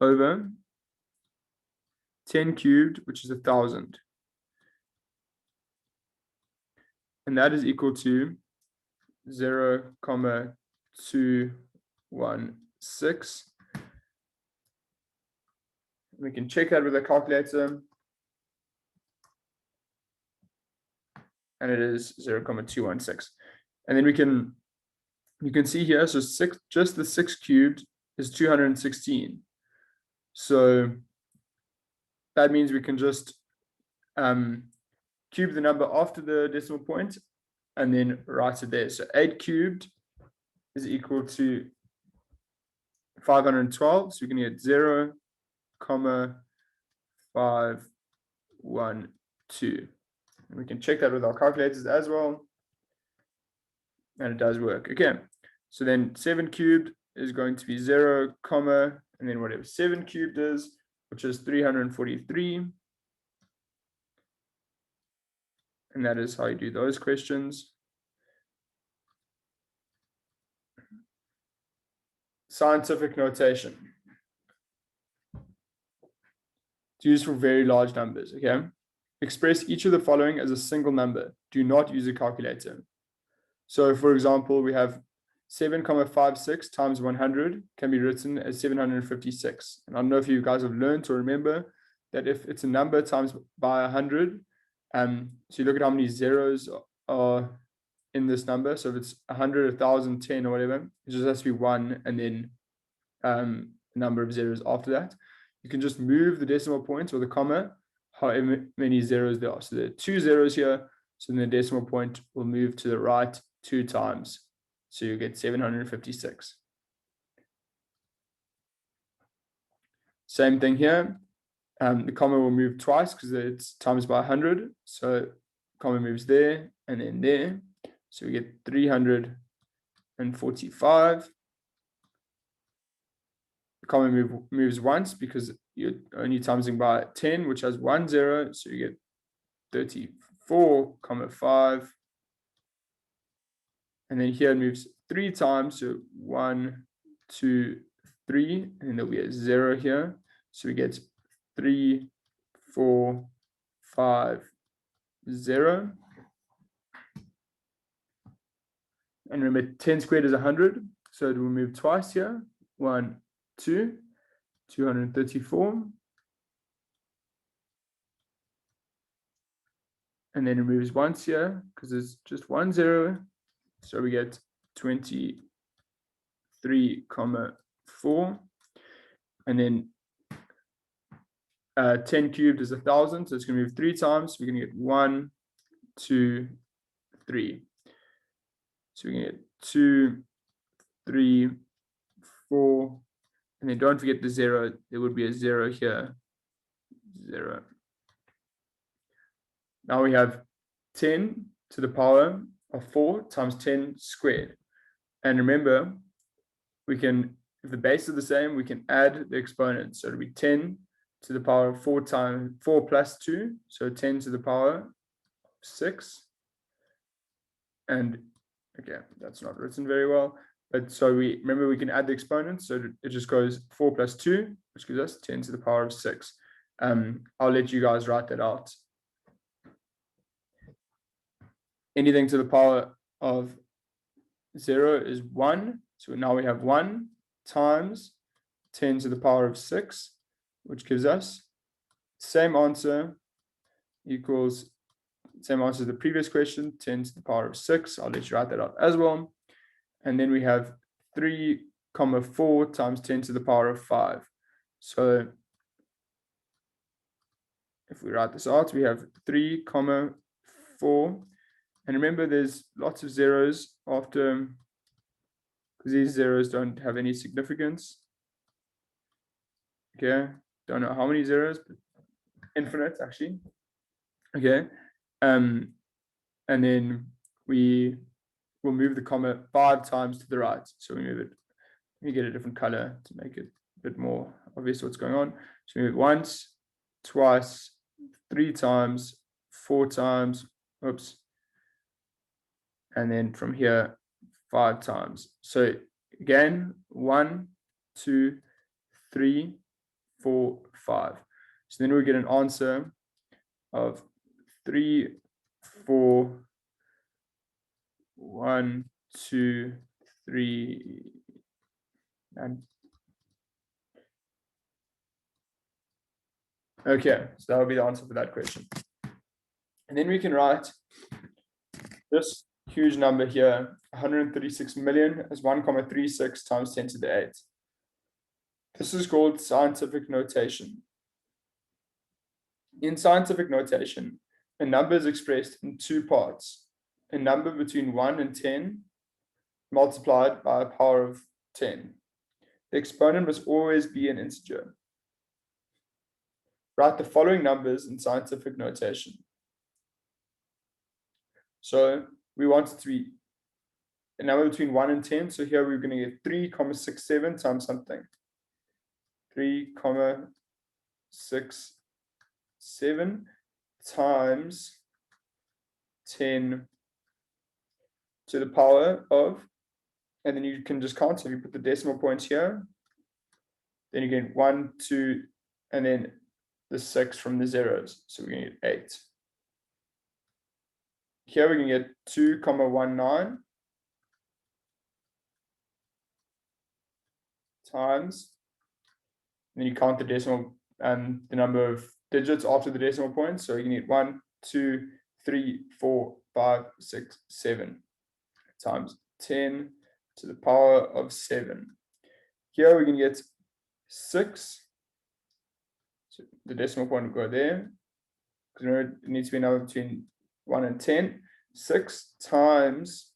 over 10 cubed, which is 1,000. And that is equal to 0,216. We can check that with a calculator. And it is 0,216. And then you can see here, so just the 6 cubed is 216. So that means we can just cube the number after the decimal point and then write it there. So 8 cubed is equal to 512. So we can get 0,512. And we can check that with our calculators as well. And it does work. Okay. So then 7 cubed is going to be 0, and then whatever 7 cubed is, which is 343. And that is how you do those questions. Scientific notation. It's used for very large numbers, okay? Express each of the following as a single number. Do not use a calculator. So for example, we have 7,56 times 100 can be written as 756. And I don't know if you guys have learned or remember that if it's a number times by 100, so you look at how many zeros are in this number. So if it's 100, 1,000, 10 or whatever, it just has to be 1 and then a number of zeros after that. You can just move the decimal point or the comma, however many zeros there are. So there are 2 zeros here. So then the decimal point will move to the right 2 times. So you get 756. Same thing here. The comma will move twice because it's times by 100. So comma moves there and then there. So we get 345. The comma moves once because you're only timesing by 10, which has 1 0. So you get 34,5. And then here it moves 3 times. So 1, 2, 3. And then there'll be a 0 here. So we get 3, 4, 5, 0. And remember, 10 squared is 100. So it will move twice here. 1, 2, 234. and then removes once here because there's just 1 0. So we get 23, 4. And then 10 cubed is 1,000. So it's going to move 3 times. We're going to get 1, 2, 3. So we're going to get 2, 3, 4. And then don't forget the 0. There would be a 0 here. 0. Now we have 10 to the power of 4 times 10 squared. And remember, we can, if the base is the same, we can add the exponents. So it'll be 10 to the power of 4 times 4 plus 2. So 10 to the power of 6. And okay, that's not written very well. But so we remember we can add the exponents. So it just goes 4 plus 2, which gives us 10 to the power of 6. I'll let you guys write that out. Anything to the power of 0 is 1. So now we have 1 times 10 to the power of 6, which gives us same answer equals same answer as the previous question, 10 to the power of 6. I'll let you write that out as well. And then we have 3, 4 times 10 to the power of 5. So if we write this out, we have 3, 4. And remember, there's lots of zeros after, because these zeros don't have any significance. Okay, don't know how many zeros, but infinite actually. Okay, and then we will move the comma 5 times to the right. So we move it, we get a different color to make it a bit more obvious what's going on. So we move it once, twice, 3 times, 4 times, oops. And then from here, 5 times. So again, 1, 2, 3, 4, 5. So then we get an answer of 3, 4, 1, 2, 3, and okay, so that would be the answer for that question. And then we can write this huge number here, 136 million, as 1,36 times 10 to the 8. This is called scientific notation. In scientific notation, a number is expressed in 2 parts. A number between 1 and 10 multiplied by a power of 10. The exponent must always be an integer. Write the following numbers in scientific notation. So we want it to be a number between 1 and 10. So here we're going to get 3,67 times something. 3,67 times 10 to the power of, and then you can just count. So if you put the decimal points here, then you get 1, 2, and then the 6 from the zeros. So we're going to get 8. Here we can get 2,19 times, and then you count the decimal and the number of digits after the decimal point. So you can get 1, 2, 3, 4, 5, 6, 7 times 10 to the power of 7. Here we can get 6. So the decimal point will go there, because remember it needs to be a number between 1 and 10. 6 times,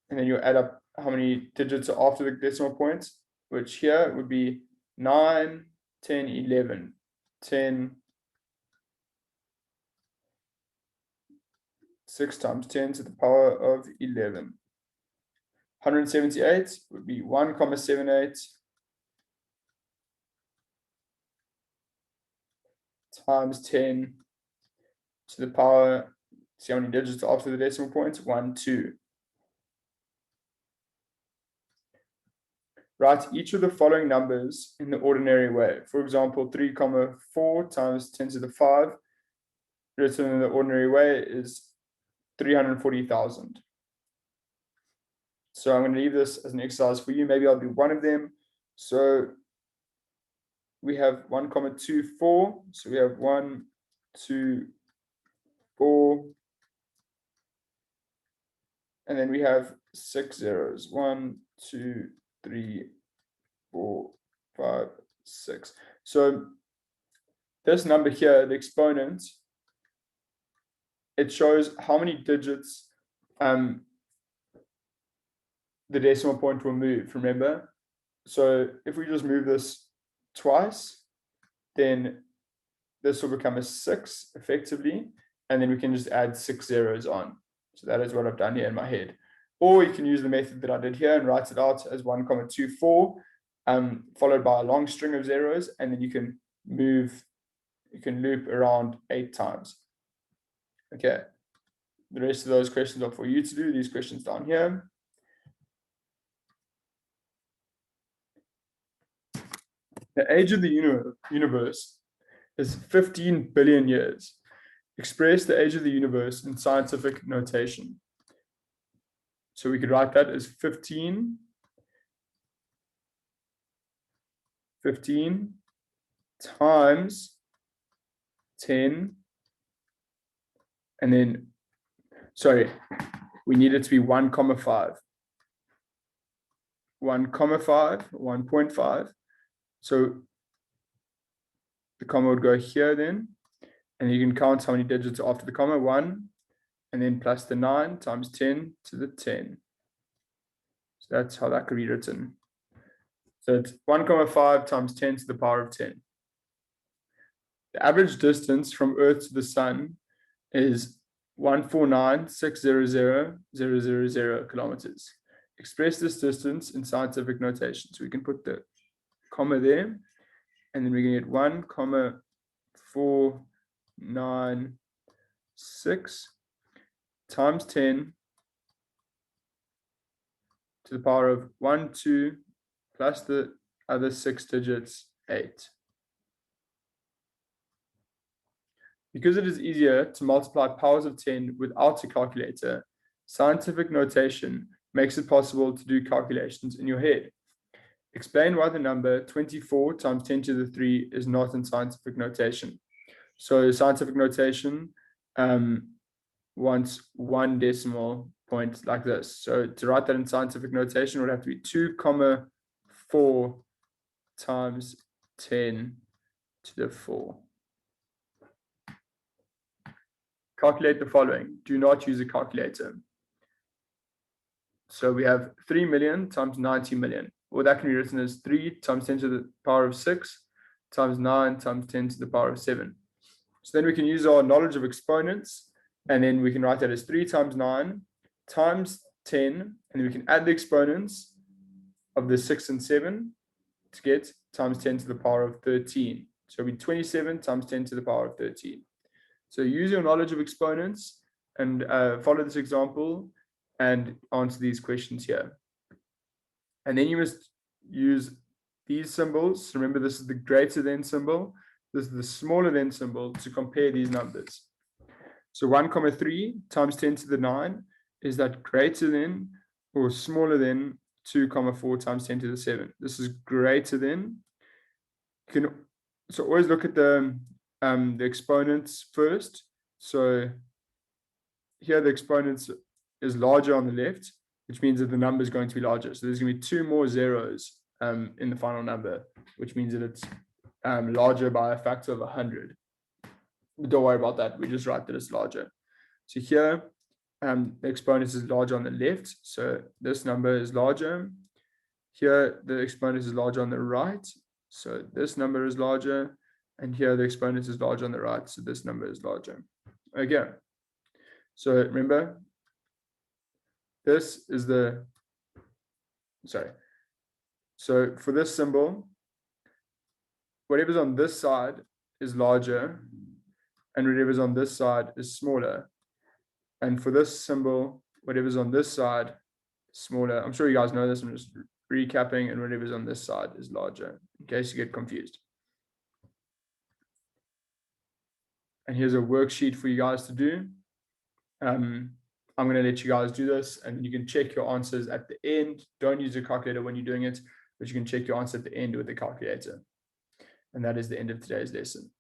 and then you add up how many digits are after the decimal points, which here would be 9, 10, 11, 10, 6 times 10 to the power of 11. 178 would be 1,78 times 10 to the power, see how many digits after the decimal points, 1, 2. Write each of the following numbers in the ordinary way. For example, 3,4 times 10 to the 5, written in the ordinary way, is 340,000. So I'm going to leave this as an exercise for you. Maybe I'll do one of them. So we have 1,24. So we have 1, 2, 4. And then we have 6 zeros. 1, 2, 3, 4, 5, 6. So this number here, the exponent, it shows how many digits the decimal point will move, remember? So if we just move this twice, then this will become a 6 effectively, and then we can just add 6 zeros on. So that is what I've done here in my head. Or you can use the method that I did here and write it out as 1,24, followed by a long string of zeros, and then you can loop around 8 times. Okay, the rest of those questions are for you to do, these questions down here. The age of the universe is 15 billion years. Express the age of the universe in scientific notation. So we could write that as 15 times 10, and then, sorry, we need it to be 1,5. 1,5. So the comma would go here then, and you can count how many digits are after the comma, 1, and then plus the 9 times 10 to the 10. So that's how that could be written. So it's 1,5 times 10 to the power of 10. The average distance from Earth to the Sun is 149,600,000 kilometers. Express this distance in scientific notation. So we can put the comma there, and then we can get 1,496 times 10 to the power of 1, 2, plus the other 6 digits, 8. Because it is easier to multiply powers of 10 without a calculator, scientific notation makes it possible to do calculations in your head. Explain why the number 24 times 10 to the 3 is not in scientific notation. So scientific notation wants one decimal point like this. So to write that in scientific notation would have to be 2,4 times 10 to the 4. Calculate the following. Do not use a calculator. So we have 3 million times 90 million. Well, that can be written as 3 times 10 to the power of 6 times 9 times 10 to the power of 7. So then we can use our knowledge of exponents, and then we can write that as 3 times 9 times 10, and then we can add the exponents of the 6 and 7 to get times 10 to the power of 13. So it'll be 27 times 10 to the power of 13. So use your knowledge of exponents and follow this example and answer these questions here. And then you must use these symbols. Remember, this is the greater than symbol. This is the smaller than symbol to compare these numbers. So 1,3 times 10 to the 9, is that greater than or smaller than 2,4 times 10 to the 7? This is greater than. So always look at the exponents first. So here the exponents is larger on the left, which means that the number is going to be larger. So there's going to be 2 more zeros in the final number, which means that it's larger by a factor of 100. But don't worry about that. We just write that it's larger. So here, the exponent is larger on the left. So this number is larger. Here, the exponent is larger on the right. So this number is larger. And here, the exponent is larger on the right. So this number is larger. Okay. So remember, this is the, sorry. So for this symbol, whatever's on this side is larger, and whatever's on this side is smaller. And for this symbol, whatever's on this side is smaller. I'm sure you guys know this. I'm just recapping, and whatever's on this side is larger, in case you get confused. And here's a worksheet for you guys to do. I'm going to let you guys do this, and you can check your answers at the end. Don't use a calculator when you're doing it, but you can check your answer at the end with the calculator. And that is the end of today's lesson.